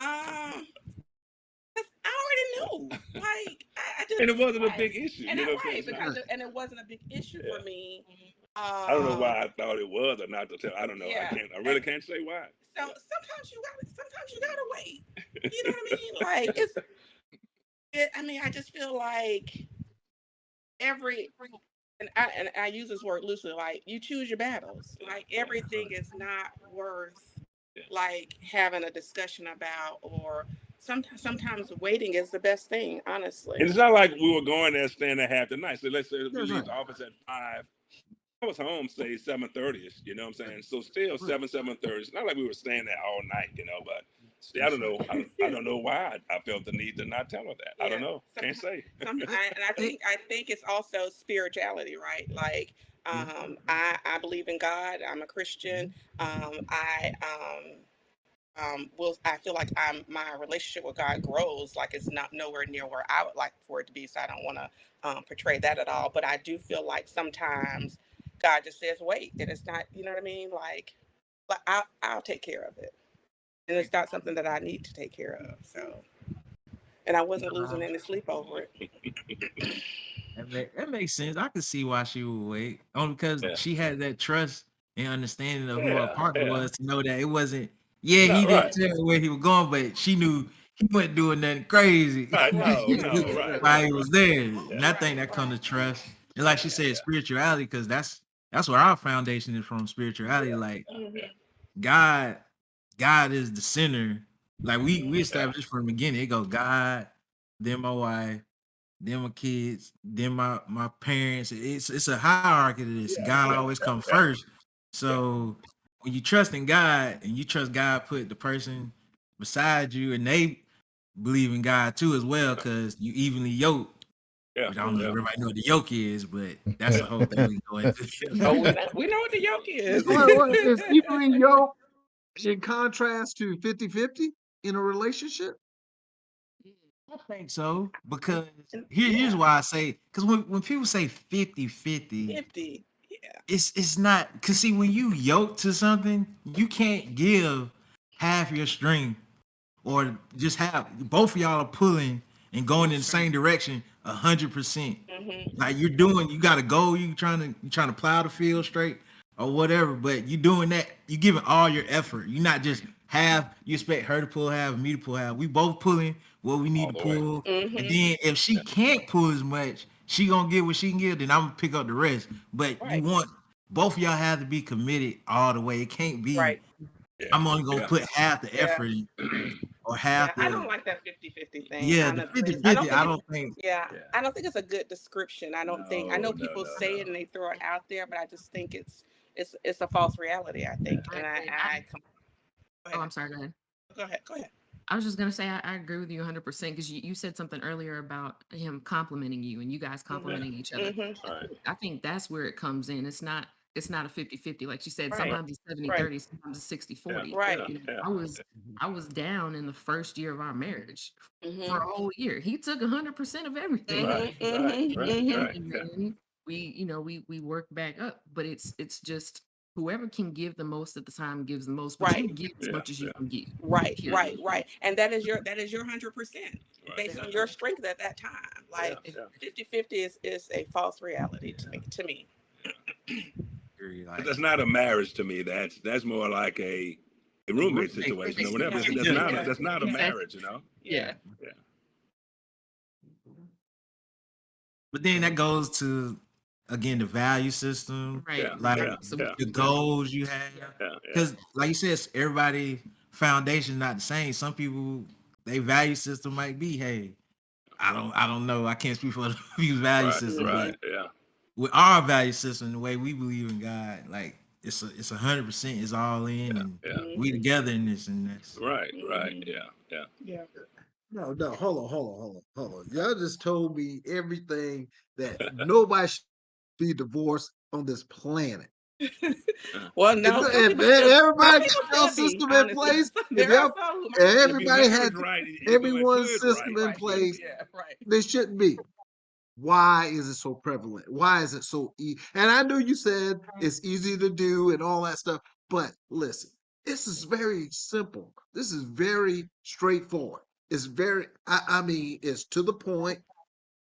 Um, 'Cause I already knew. Like I just And it wasn't a like, big issue. and You it, know what I'm right saying? because and it wasn't a big issue Yeah. for me. I don't know why I thought it was or not to tell. I don't know. Yeah. I really can't say why. So sometimes you gotta wait. You know what I mean? Like I mean, I just feel like every and I use this word loosely. Like you choose your battles. Like everything is not worth Yeah. like having a discussion about or sometimes waiting is the best thing, honestly. And it's not like we were going there staying there half the night. So let's say we That's leave right. the office at 5. I was home, say 7:30ish. You know what I'm saying? So still 7:30. It's not like we were staying there all night, but see, I don't know. I don't know why I felt the need to not tell her that. I don't Yeah. know. Can't say. And I think it's also spirituality, right? Like, I believe in God. I'm a Christian. I feel like my relationship with God grows. Like, it's not nowhere near where I would like for it to be. So I don't want to portray that at all. But I do feel like sometimes God just says, wait, and it's not, you know what I mean? Like, but I'll take care of it. And it's not something that I need to take care of. So, and I wasn't losing any sleep over it. That makes sense. I could see why she would wait. Only because Yeah. she had that trust and understanding of who her Yeah, partner yeah. was to know that it wasn't, he No, didn't right. tell her where he was going, but she knew he wasn't doing nothing crazy Right, no, right, while right, he was right. there. And I think that comes to trust. And like she said, spirituality, because that's where our foundation is from, spirituality. Like God is the center. Like we established from the beginning. It goes God, then my wife, then my kids, then my parents. It's a hierarchy to this. God always comes first. So when you trust in God and you trust God put the person beside you and they believe in God too as well, because you evenly yoked. Yeah, Which I don't know if yeah. everybody know what the yoke is, but that's the whole thing we go into. Oh, we know what the yoke is. What is evenly yoked in contrast to 50-50 in a relationship? I think so, because here's why I say, because when people say 50-50, 50. Yeah. it's not, because see, when you yoke to something, you can't give half your strength or just have both of y'all are pulling and going in the same direction 100%. Like you got a goal, you trying to plow the field straight or whatever, but you doing that, you giving all your effort. You're not just half, you expect her to pull half, me to pull half. We both pulling what we need All to the way. pull. And then if she can't pull as much, she gonna get what she can get, then I'm gonna pick up the rest. But you Right. want both of y'all have to be committed all the way. It can't be Right. Yeah. I'm only gonna put half the Yeah. effort in, or Yeah, half I the don't like that 50-50 thing, the honestly. 50-50. I don't think Yeah, I don't think it's a good description. I don't think I know No, people no, say it and they throw it out there, but I just think it's a false reality, I think. I And agree. go I'm sorry, go ahead. Go ahead. I was just gonna say I agree with you 100% because you said something earlier about him complimenting you and you guys complimenting each other. Right. I think that's where it comes in. It's not a 50-50. Like you said, Right. sometimes it's 70-30, sometimes it's 60-40. Right. You know, Yeah. I was down in the first year of our marriage Mhm. for a whole year. He took 100% of everything. Right, Mhm, right, mhm. right. And Yeah. then we work back up. But it's just whoever can give the most at the time gives the most, but you Right. give as much as you can give. Right, Period. right. And that is your 100% Right. based on your strength at that time. Like Yeah. 50-50 is a false reality to me. agree, But like that's not a marriage to me. That's more like a roommate situation or whatever. That's not a marriage, Yeah. Yeah. but then that goes to again the value system, Right. Yeah, like yeah, So yeah. the goals you have. Yeah. Because like you said, everybody foundation not the same. Some people they value system might be, hey, I don't know. I can't speak for other people's value Right, system, right. but Yeah. with our value system, the way we believe in God, like it's 100%, it's all in, and Yeah. we together in this, and that's Right. Yeah. Yeah. No, hold on. Y'all just told me everything that nobody should be divorced on this planet. Well, no, If some everybody people got y'all should be, system in honestly. place, if There are y'all some who if might If your everybody had marriage right, you go into everyone's it system right. in place, Yeah, right. they shouldn't be. Why is it so prevalent? Why is it so And I know you said it's easy to do and all that stuff, but listen, this is very simple. This is very straightforward. It's very, I mean, it's to the point.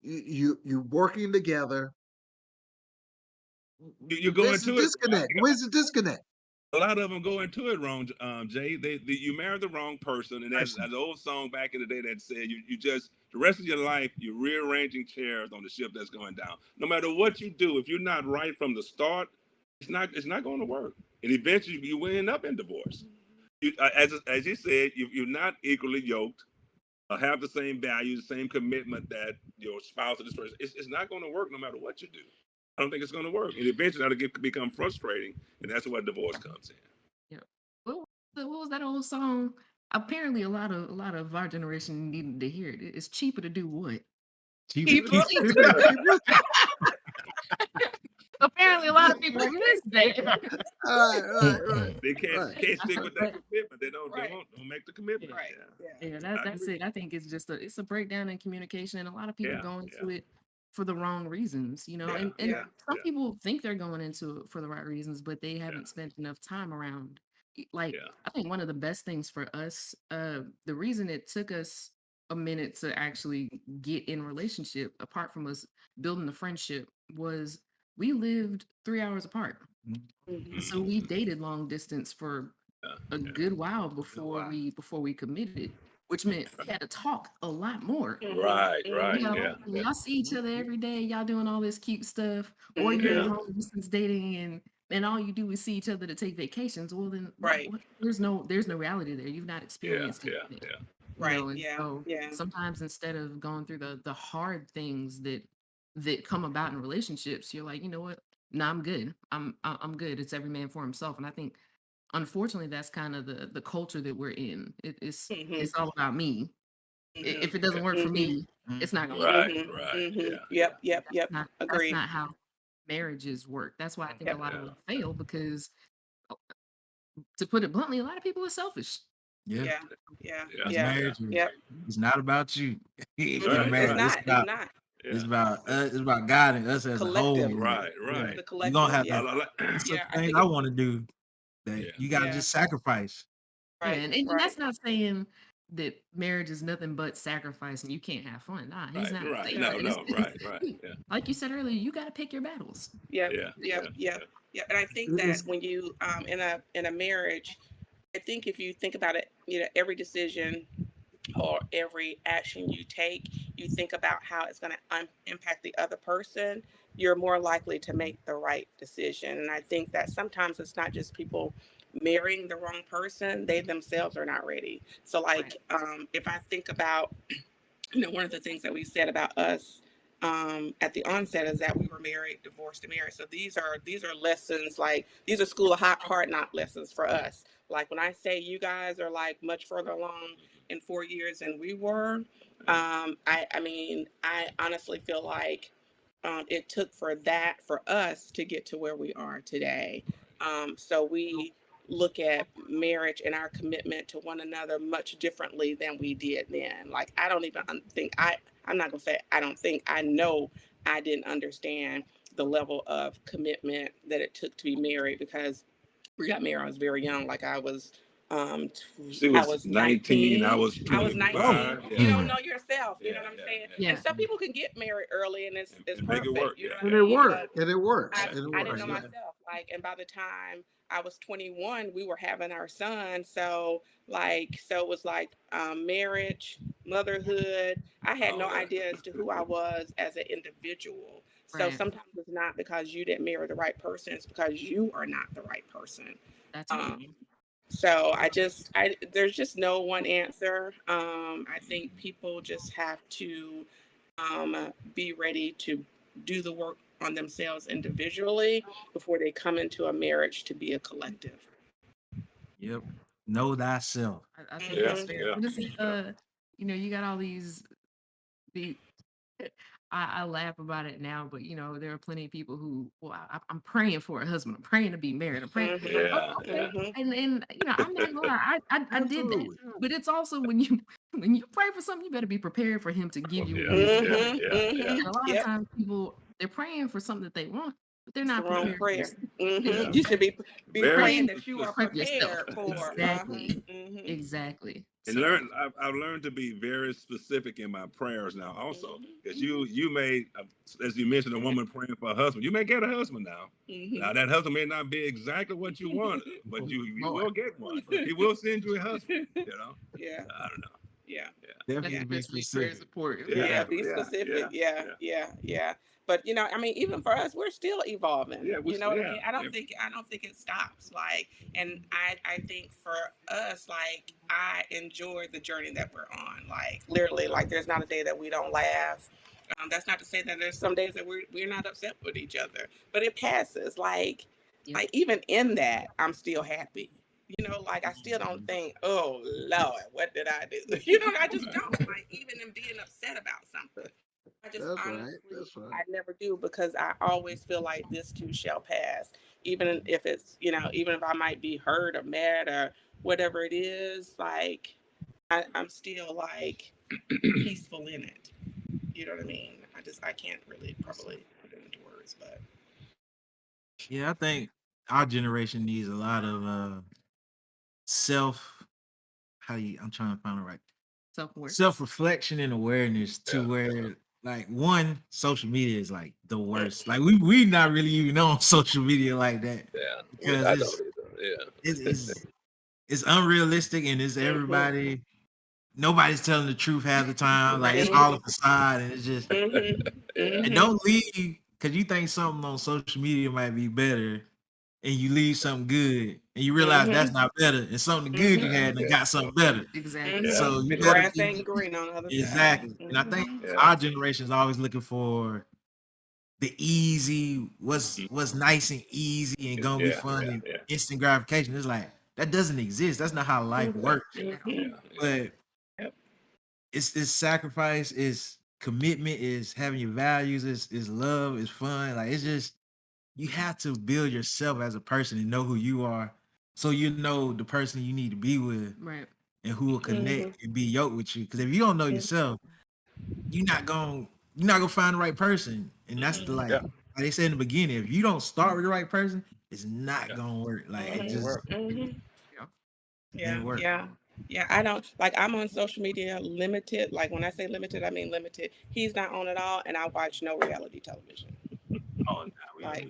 You working together. You go Where's the into it. disconnect? Where's the disconnect? A lot of them go into it wrong, Jay. You married the wrong person, and there's an old song back in the day that said you just the rest of your life you're rearranging chairs on the ship that's going down. No matter what you do, if you're not right from the start, it's not going to work, and eventually you will end up in divorce. As you said, you're not equally yoked. have the same values, same commitment that your spouse or this person, it's not going to work no matter what you do. I don't think it's going to work, and eventually that'll become frustrating, and that's where divorce comes in. Yeah. What was that old song? Apparently, a lot of our generation needed to hear it. It's cheaper to do what? Cheaper. Apparently, a lot of people missed that. Right. They can't stick with that commitment. They don't Right. don't make the commitment. Right. Yeah. Yeah. Yeah, I that's agree. it. I think it's just it's a breakdown in communication, and a lot of people Yeah, go into yeah. it for the wrong reasons, you know. Yeah, And yeah, some yeah. people think they're going into it for the right reasons, but they haven't spent enough time around. Like, Yeah. I think one of the best things for us, the reason it took us a minute to actually get in relationship, apart from us building the friendship, was we lived 3 hours apart. Mhm. So we dated long distance for Yeah, a yeah. good while before while. we committed, which meant we had to talk a lot more. Right, right, You know, yeah, when yeah. y'all see each other every day, y'all doing all this cute stuff, or you're Yeah. long distance dating and all you do is see each other to take vacations. Well, then Right. there's no reality there. You've not Yeah, experienced it. yeah, yeah. Right. And Yeah. so Yeah. sometimes instead of going through the hard things that come about in relationships, you're like, you know what? No, I'm good. I'm good. It's every man for himself. And I think unfortunately that's kind of the culture that we're in. Mhm. It's all about me. If it doesn't work for Mhm. me, it's not gonna work. Right, Mhm. right, Mhm. yeah. Yep. Yep. That's Yep. that's Agree. not how marriages work. That's why I think a Yep. lot of Yeah. them fail because, uh, to put it bluntly, a lot of people are selfish. Yeah. Yeah. Yeah. Yeah. This Yeah. marriage Yep. is not about you. Your Right, marriage, right. It's not. It's not. it's Yeah. about it's about God and us as a whole. Collective. Right, Yeah. right. The You're collective. gonna have Yeah. to Yeah. some Yeah. I things think I it's want to do that Yeah. you gotta yeah. just sacrifice. Yeah, Right. and Right. that's not saying that marriage is nothing but sacrifice and you can't have fun. Nah, he's Right, not right. saying No, that. no, right, right. Yeah. Like you said earlier, you got to pick your battles. Yep. Yeah. Yep. Yeah. Yep. Yeah. And I think It's that when you in a marriage, I think if you think about it, every decision or every action you take, you think about how it's going to impact the other person, you're more likely to make the right decision. And I think that sometimes it's not just people marrying the wrong person, they themselves are not ready. So, Right. like, if I think about, one of the things that we said about us at the onset is that we were married, divorced, and married. So these are lessons, like these are school of hard knock lessons for us. Like when I say you guys are like much further along in 4 years than we were, I mean I honestly feel like it took for us to get to where we are today. So we look at marriage and our commitment to one another much differently than we did then. Like I don't even think I'm not gonna say I don't think I know I didn't understand the level of commitment that it took to be married because we got married. I was very young. Like um, She I was was 19. I 19. was I was 19. 25. Yeah. You don't know yourself. You Yeah. know what I'm Yeah. saying? Yeah. And Yeah. some people can get married early, and it's And make it perfect. work. You know Yeah. what I And it mean? works. But And it works. I, And it I didn't works. know Yeah. myself. Like, and by the time I was 21, we were having our son. So it was like marriage, motherhood. I had All no that. idea as to who I was as an individual. So Right. sometimes it's not because you didn't marry the right person; it's because you are not the right person. That's right. Um, so there's just no one answer. I think people just have to be ready to do the work on themselves individually before they come into a marriage to be a collective. Yep. Know thyself. I think Yeah. that's fair. Yeah. But it's, you got all the I laugh about it now, but there are plenty of people who, well, I'm praying for a husband. I'm praying to be married. I'm praying. Yeah. Okay. Yeah. And I'm not gonna lie, I did that. Absolutely. But it's also when you when you pray for something, you better be prepared for him to give you what Yeah. it is. Yeah. Yeah. Yeah. And a lot of Yep. times people they're praying for something that they want, but they're It's the not wrong prepared for prayer. this. Yeah, You should be Very praying praying that you are for yourself. prepared for. Exactly. Mhm. Exactly. And So I've learned to be very specific in my prayers now also, Mhm. because you may, as you mentioned, a woman praying for a husband, you may get a husband now. Now Mhm. that husband may not be exactly what you want, but you Lord, will get one. He will send you a husband. Yeah. I don't know. Yeah. Definitely Yeah. be especially prayer specific. support. Yeah. Yeah, be Yeah. specific. Yeah. Yeah. But I mean, even for us, we're still evolving. Yeah, You know what I yeah, mean? I don't think it stops. Like, and I think for us, like, I enjoy the journey that we're on. Like, literally, like, there's not a day that we don't laugh. That's not to say that there's some days that we're not upset with each other, but it passes. Yep. Like even in that, I'm still happy. Like I still don't think, oh Lord, what did I do? I just don't. Like even in being upset about something, I just That's right. honestly, That's right. I never do because I always feel like this too shall pass. Even if it's, even if I might be hurt or mad or whatever it is, like I'm still like peaceful in it. You know what I mean? I can't really probably put it into words, but Yeah, I think our generation needs a lot of self. I'm trying to find the right Self-worth. self-reflection and awareness to Yeah. where like one, social media is like the worst. Like we not really even on social media like that Yeah, because I don't either. Yeah, it's unrealistic and it's everybody. Nobody's telling the truth half the time. Like it's Right. all a facade and it's just Mm-hmm. and don't leave because you think something on social media might be better and you leave something good and you realize that's not better and something good you had and got something better. Exactly. Yeah. So The you gotta grass be ain't green on the other exactly. side. And I think Yeah. our generation is always looking for the easy, what's nice and easy and gonna be Yeah, fun yeah, and yeah. instant gratification. It's like that doesn't exist. That's not how life works. Mhm. But Yep. it's sacrifice, it's commitment, is having your values, is love, is fun. Like it's just you have to build yourself as a person and know who you are, so you know the person you need to be with Right. and who will Mhm. connect and be yoked with you. Because if you don't know yourself, you're not gonna find the right person. And that's the Yeah. like they said in the beginning, if you don't start with the right person, it's not Yeah. gonna work. Like it Ain't just work. Mhm. Yeah, ain't work. yeah. I don't like. I'm on social media limited. Like when I say limited, I mean limited. He's not on at all, and I watch no reality television. Oh, nah, Like,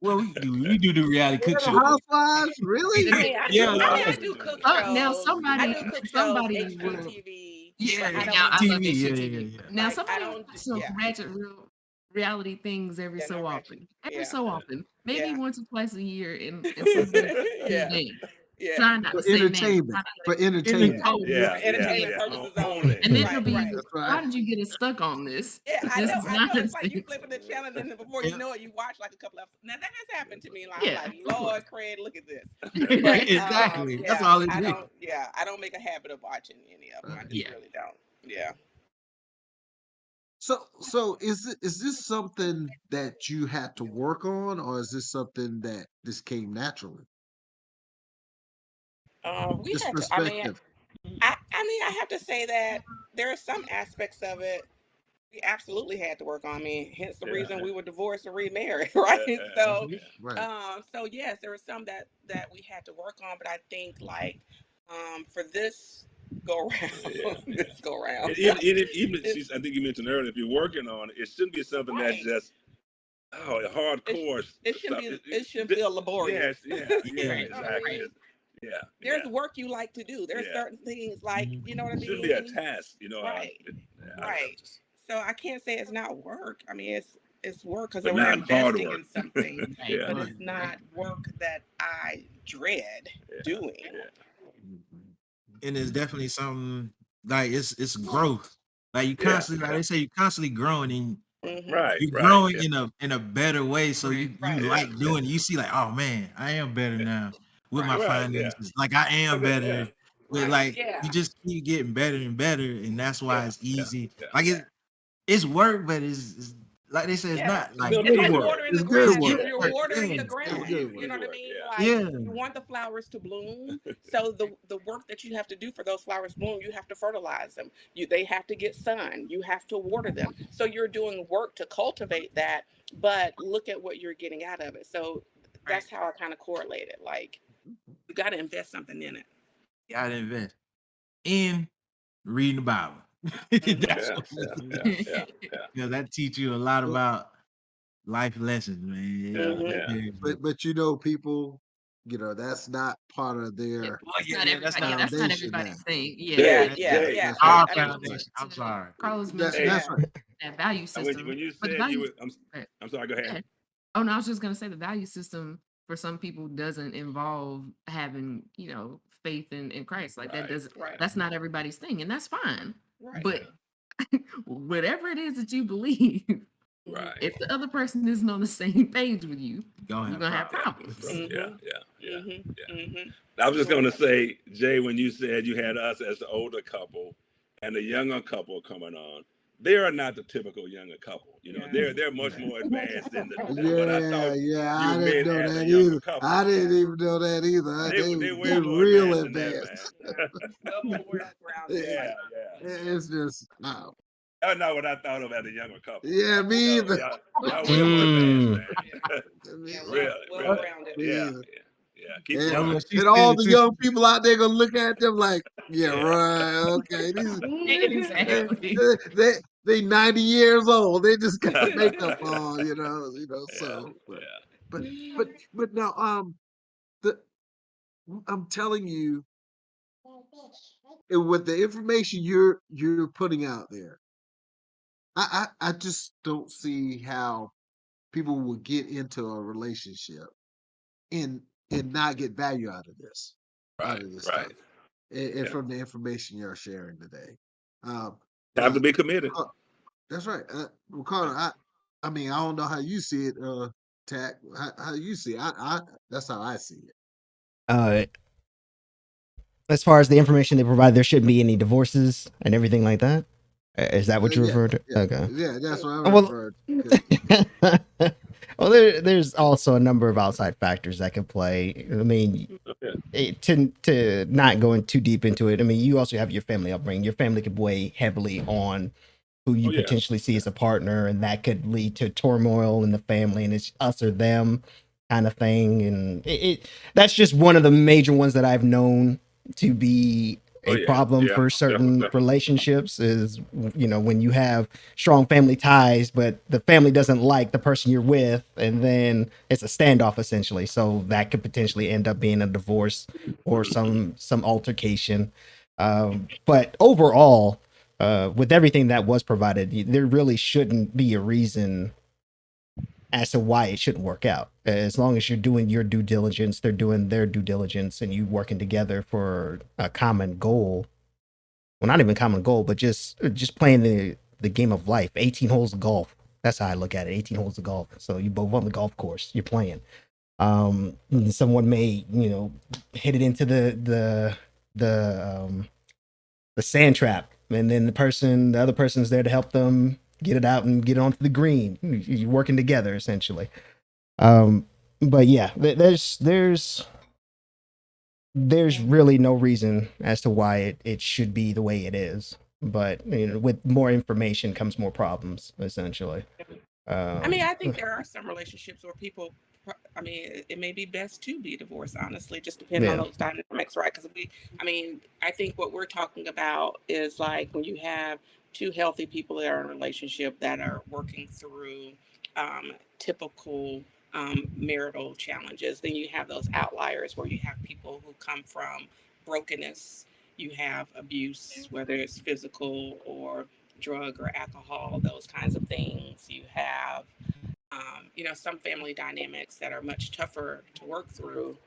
well, we do the reality cook Little show. Housewives, really? I mean, I Yeah, do. I mean, I like, do cook Now shows. I somebody do cook shows, somebody will HGTV, yeah, but I now don't I do. love TV, yeah, HGTV. yeah. Now Like, I somebody will don't. do some Yeah, ratchet real reality things every yeah, so not ratchet. often. Every Yeah, so often. Maybe yeah, once or twice a year in some big yeah, name. yeah. Trying not For to say names. entertainment. Try not For to entertainment. oh Yeah, For yeah, entertainment yeah. purposes Only. and then Right, it'll be right. That's right. why did you get us stuck on this? Yeah, This is I know. It's like you nonsense. flipping the channel, and then before you Yeah. know it, you watch like a couple of. Now that has happened to me. Like, I'm Yeah, like, of course. Lord, Craig, look at this. But Exactly. That's yeah, all it is. I don't make a habit of watching any of them. I Right. just Yeah. really don't. Yeah. So is this something that you had to work on, or is this something that just came naturally? We This had to. I mean, perspective. I have to say that there are some aspects of it we absolutely had to work on. Me, hence the Yeah. reason we were divorced and remarried, right? So, Right. so yes, there were some that we had to work on, but I think like, for this go round, this go round, Even I think you mentioned earlier, if you're working on it, it shouldn't be something that's right. just a hardcore It shouldn't stuff. be. It shouldn't feel laborious. Yes, yeah, yeah, Right. You know what I exactly. mean? Yeah, There's yeah, work you like to do. There's yeah. certain things like, you know what I It shouldn't be a mean? task, Right. Right. So I can't say it's not work. I mean, it's work because But we're not hard investing work. in something, Right. Yeah, but Right. it's not work that I dread yeah, doing. yeah. And it's definitely something like it's growth. Like you Yeah, constantly, like they say, you're constantly growing and Hmm. right, you're right. growing Yeah, in a better way. So you Right. like yeah, doing it. You see, like, oh man, I am better now with my Right. right. Yeah, finances. Like I am yeah, better with Right. like Yeah. you just keep getting better and better, and that's why Yeah. it's easy. yeah. Like it's work, but it's like they say, it's Yeah. not like Still It's good like heavy. work. watering It's the good It's grass. good work. You're work. watering Yeah, the It's grass. good You work. know what I Work, mean? yeah. Like yeah, you want the flowers to bloom. So the work that you have to do for those flowers to bloom, you have to fertilize them. They have to get sun. You have to water them. So you're doing work to cultivate that, but look at what you're getting out of it. So Right. that's how I kind of correlate it. Like you got to invest something in it. gotta invest in reading the Bible. Mhm. That's Yeah, what yeah. because that teach you a lot Well, about life lessons, man. Mhm. Yeah. but people, that's not part of Yeah, their Well, that's not that's everybody. Yeah, not that's not foundation now. everybody's thing. Yeah. Hey, Yeah, that's yeah, hey, yeah. That's right. our I mean, foundation. I'm sorry. Carlos That, mentioned yeah. that's right. that value When system. when you But the said you value, were, okay, I'm sorry. Go go ahead. ahead. Oh no, I was just gonna say the value system for some people doesn't involve having, faith in Christ. Like that Right. doesn't Right. that's not everybody's thing, and that's fine. Right. But whatever it is that you believe, Right. if the other person isn't on the same page with you, Gonna you're have gonna have problems. problems. Yeah. Mhm. Yeah. Mhm. Yeah. Mhm. I was just Well, going to say, Jay, when you said you had us as the older couple and the younger couple coming on, they are not the typical younger couple. Yeah. They're much more advanced than what I Yeah, thought yeah, you I didn't meant know as a that younger either. couple. I didn't Yeah. even know that either. They They way more real advanced than that, advanced. man. Well more grounded. Yeah, Yeah. it's just wow. That's not what I thought of as a younger couple. Yeah, me No, either. y'all way more advanced, man. Me Yeah. either. Well Really. grounded. Me Yeah. either. Keep And, Yeah, going. when she and said all it the too, young people out there gonna look at them like, yeah, Yeah. right, okay. These Exactly. they 90 years old. They just got makeup on, Yeah. so Yeah. but now the I'm telling you, with the information you're putting out there, I just don't see how people will get into a relationship and not get value out Right. of this Right. stuff. And Yeah. from the information you're sharing today. Have to Now, be committed. that's right. Ricardo, I mean, I don't know how you see it, Tack. How you see it. That's how I see it. Uh, as far as the information they provide, there shouldn't be any divorces and everything like that. Is that what you Yeah, referred to? yeah, Okay. yeah. That's what I Well, referred to. well, there's also a number of outside factors that could play. I mean, Yeah. to not going too deep into it. I mean, you also have your family upbringing. Your family could weigh heavily on who you Oh yeah. potentially see as a partner, and that could lead to turmoil in the family, and it's us or them kind of thing. And that's just one of the major ones that I've known to be Oh a yeah. problem Yeah. for certain Definitely. relationships is when you have strong family ties but the family doesn't like the person you're with, and then it's a standoff essentially, so that could potentially end up being a divorce or some altercation. But overall, with everything that was provided, there really shouldn't be a reason as to why it shouldn't work out. As long as you're doing your due diligence, they're doing their due diligence, and you working together for a common goal. Well, not even common goal, but just playing the game of life. 18 holes of golf. That's how I look at it. 18 holes of golf. So you both on the golf course. You're playing. Someone may hit it into the sand trap, and then the other person's there to help them get it out and get onto the green. You're working together essentially. Um, but yeah, there's really no reason as to why it should be the way it is. But with more information comes more problems, essentially. I mean, I think there are some relationships where people, I mean, it may be best to be divorced, honestly, just depending on Yeah, those dynamics, right? Because I mean, I think what we're talking about is like when you have two healthy people that are in a relationship that are working through typical marital challenges, then you have those outliers where you have people who come from brokenness, you have abuse, whether it's physical or drug or alcohol, those kinds of things. You have, some family dynamics that are much tougher to work through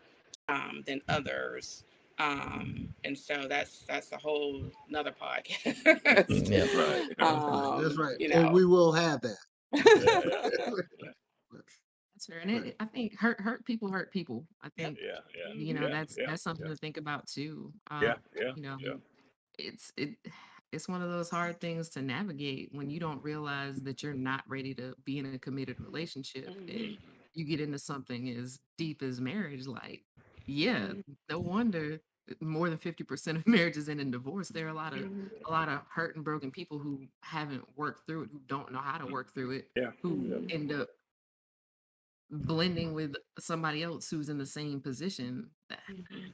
than others. And so that's a whole another podcast. yeah. Right. That's right. You And know. we will have that. That's fair. And Right. I think hurt people hurt people. I Yep. think, Yeah. Yeah. Mhm. Yeah. Yeah. that's something Yeah. to think about too. Yeah. Yeah. You know, Yeah. it's it it's one of those hard things to navigate when you don't realize that you're not ready to be in a committed relationship, Mhm. and you get into something as deep as marriage. Like, yeah, Mhm. no wonder more than 50% of marriages end in divorce. There are a lot of hurt and broken people who haven't worked through it, who don't know how to work through it, Yeah. who Mhm. end up blending with somebody else who's in the same position. Mhm.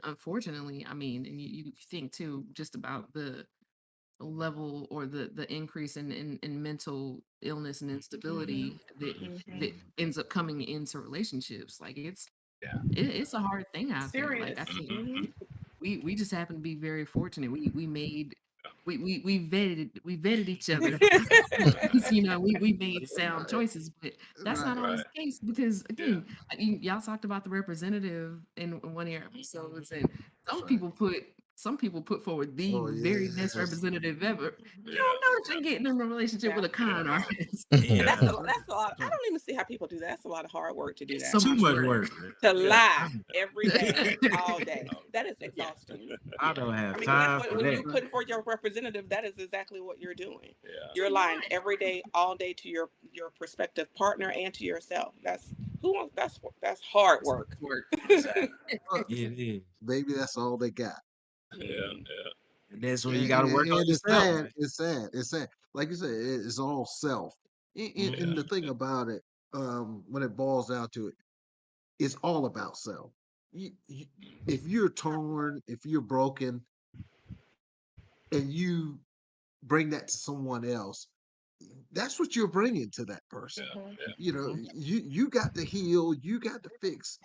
Unfortunately, I mean, and you think too just about the level or the increase in mental illness and Mhm. instability that Mhm. ends up coming into relationships. Like Yeah. it's a hard thing out there. Like I Serious. think Mhm. we just happen to be very fortunate. we vetted each other. We made sound Right, choices, but that's not right. always Right. the case because Yeah. again, y'all talked about the representative in one of your episodes, and some Right. people put some people put forward the Oh very best yes. representative ever. You Yeah. don't know that you're getting in a relationship with Yeah. a con Right. artist. And Mhm. that's Yeah. that's a lot. I Right. don't even see how people do that. That's a lot of hard work to do It's that. so Too much much work. work. To Yeah. lie every day, all day. Oh, That is Yeah. exhausting. I don't I have mean, 'cause that's time what for when that. you putting for your representative, that is exactly what you're doing. yeah. You're lying every day, all day to your prospective partner and to yourself. That's who wants. That's hard work. Work. Exactly. Well, It is. maybe that's all they got. Yeah. Mhm. Yeah. And that's when And, you got to work on and it's yourself. sad. It's sad. It's sad. Like you said, it's all self. And Mhm. the thing about it, when it boils down to it, it's all about self. If you're torn, if you're broken, and you bring that to someone else, that's what you're bringing to that person. Mhm. Yeah. You know, Mhm. you got to heal. You got to fix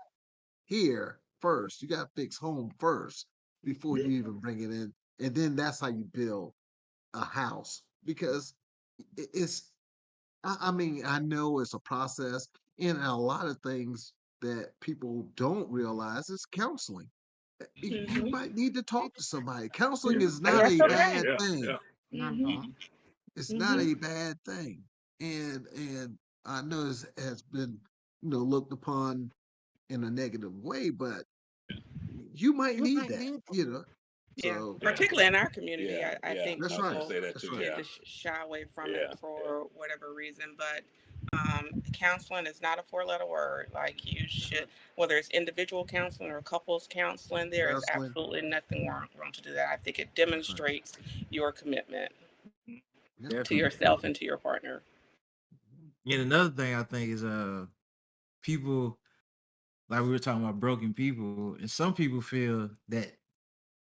here first. You got to fix home first before you even bring it in, and then that's how you build a house. Because it's, I mean, I know it's a process, and a lot of things that people don't realize is counseling. You Mhm. might need to talk to somebody. Counseling Mhm. is not That's a okay. bad Yeah. thing. Yeah. Not at Mhm. all. It's not Mhm. a bad thing. And I know it has been, looked upon in a negative way, but you might need that. Yeah, So Yeah. particularly in our community, Yeah. I Yeah. think that's I was gonna right. people say that That's too. right. tend Yeah. to shy away from it Yeah. Yeah. for whatever reason. But counseling is not a four-letter word. Like you That's right. should, whether it's individual counseling or couples counseling, there is Counseling. absolutely nothing wrong to do that. I think it That's right. demonstrates your commitment Yep. to Definitely. yourself and to your partner. And another thing I think is people, like we were talking about broken people, and some people feel that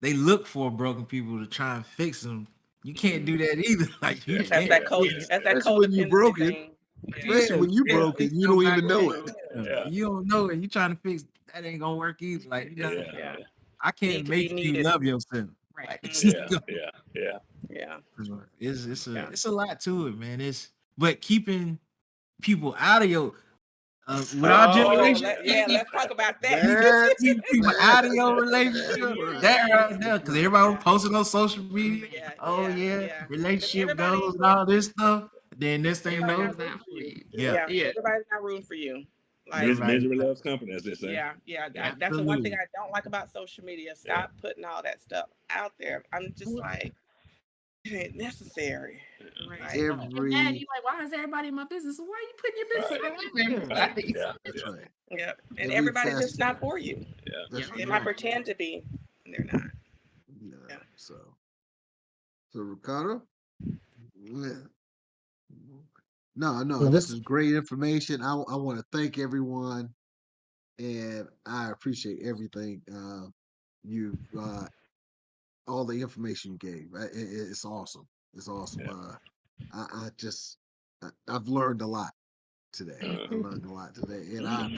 they look for broken people to try and fix them. You can't do that either. Like you Yeah. That's can't that Yeah. fix. that's that Especially when you're codependency broken. thing. Yeah. Especially Yeah, when you yeah, broken, fix you don't even somebody know else. it. Yeah. Yeah. You don't know it. You trying to fix that ain't gonna work either. Like you know, Yeah. Yeah. I Need can't to be make you needed. love yourself. Right. Like it's Mhm. Yeah. just Yeah. Yeah. Yeah. it's Yeah. it's a lot to it, man. But keeping people out of your with our Oh, generation, let's talk about that. That's keep people out of your relationship. right. That right there, That's because right. everybody was Yeah. posting on social media. Yeah, Oh yeah, yeah, yeah. Because relationship everybody, goals and all this stuff. Then next thing you everybody know, not Everybody's rooting not for for you. you. yeah, Yeah, Yeah. everybody's not rooting for you. Like, everybody. Misery loves company, as they say. yeah. Yeah, That's the one thing absolutely. I don't like about social media. Yeah. Stop putting all that stuff out there. I'm just like, it ain't necessary. Right. Like, You get mad. Every You like, why is everybody in my business? Why are you putting your business Right. out there? Right. Everybody? Yeah. That's Yeah. right. yeah, and Every everybody's just facet. not for you. Yeah. That's Yeah. They might right. pretend to be, and they're not. Yeah. Yeah. So Ricardo, yeah. No, Well, this this is great information. I want to thank everyone, and I appreciate everything you all the information you gave. It's awesome. It's awesome. Yeah. I just I've learned a lot today. I learned a lot today, and I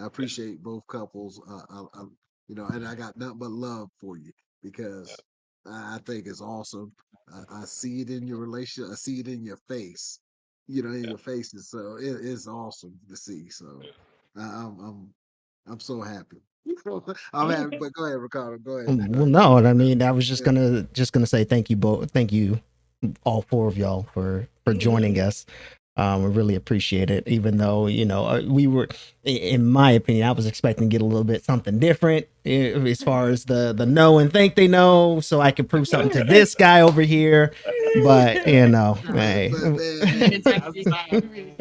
appreciate both couples. And I got nothing but love for you because I think it's awesome. I see it in your relationship. I see it in your face. In Yeah. your faces. So it's awesome to see. So I'm so happy. I'm happy. But go ahead, Ricardo. Go ahead. Go well, ahead. no, I mean, I was Yeah. just gonna say thank you both, thank you all four of y'all for joining us. I really appreciate it. Even though we were, in my opinion, I was expecting to get a little bit something different as far as the know and think they know, so I could prove something to this guy over here. But hey. But It's actually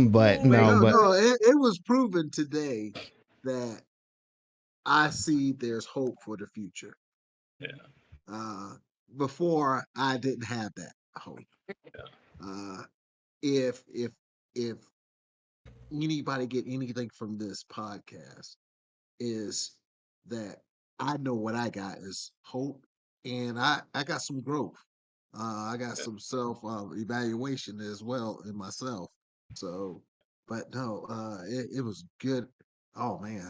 But no, no, but no, it was proven today that I see there's hope for the future. Yeah. Uh, Before I didn't have that hope. Uh, if anybody get anything from this podcast is that I know what I got is hope, and I got some growth. I got some self evaluation as well in myself. So, but no, it was good. Oh man,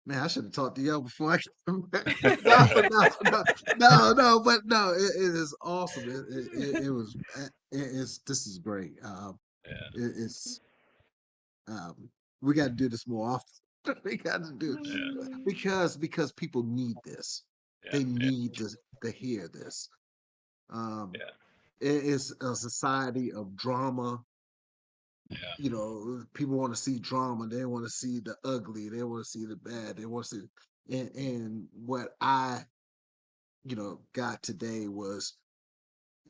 Man, I should have talked to y'all before I came back. No, but no, it is awesome. It was, this is great. Yeah. It's, we got to do this more often. We got to do Yeah. because people need this. Yeah. They Yeah. need to hear this. Yeah. It is a society of drama. Yeah. You know, people want to see drama. They want to see the ugly. They want to see the bad. They want to see, and what I, got today was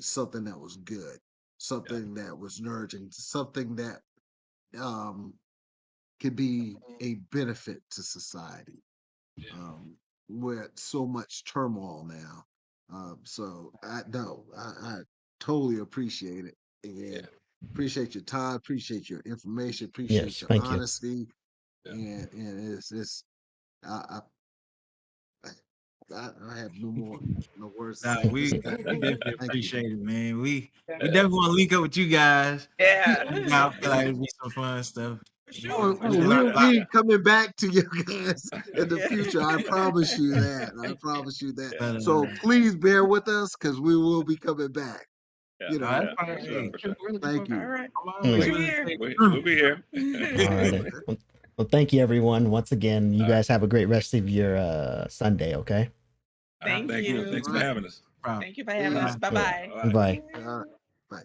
something that was good, something that was nourishing, something that um could be a benefit to society. Yeah. We're at so much turmoil now. So I know I totally appreciate it, Yeah. and appreciate your time, appreciate your information, appreciate Yes, your thank you. honesty, Yeah. and it's I I have no words to Nah, say. we Thank definitely you. appreciate it, man. We Yeah. definitely want to link up with you guys. Yeah. I feel like it'd be some fun stuff. For You sure. know, For there's a sure. lot. We'll be coming back to you guys in the Yeah. future. I promise you that. I promise you that. But, So please bear with us because we will be coming back. Yeah. You know. that's Yeah. fine. For sure. Hey, For sure. we're looking Thank forward- All you. right. I'm always Mm. We're willing to here. say, We'll be here. Alrighty. Well, thank you, everyone. Once again, you All right. guys have a great rest of your Sunday. Okay. Thank Thank you. you. Thanks for Right. having us. Problem. Thank you for having Yeah. us. Bye Yeah. bye. Bye. All right. Bye.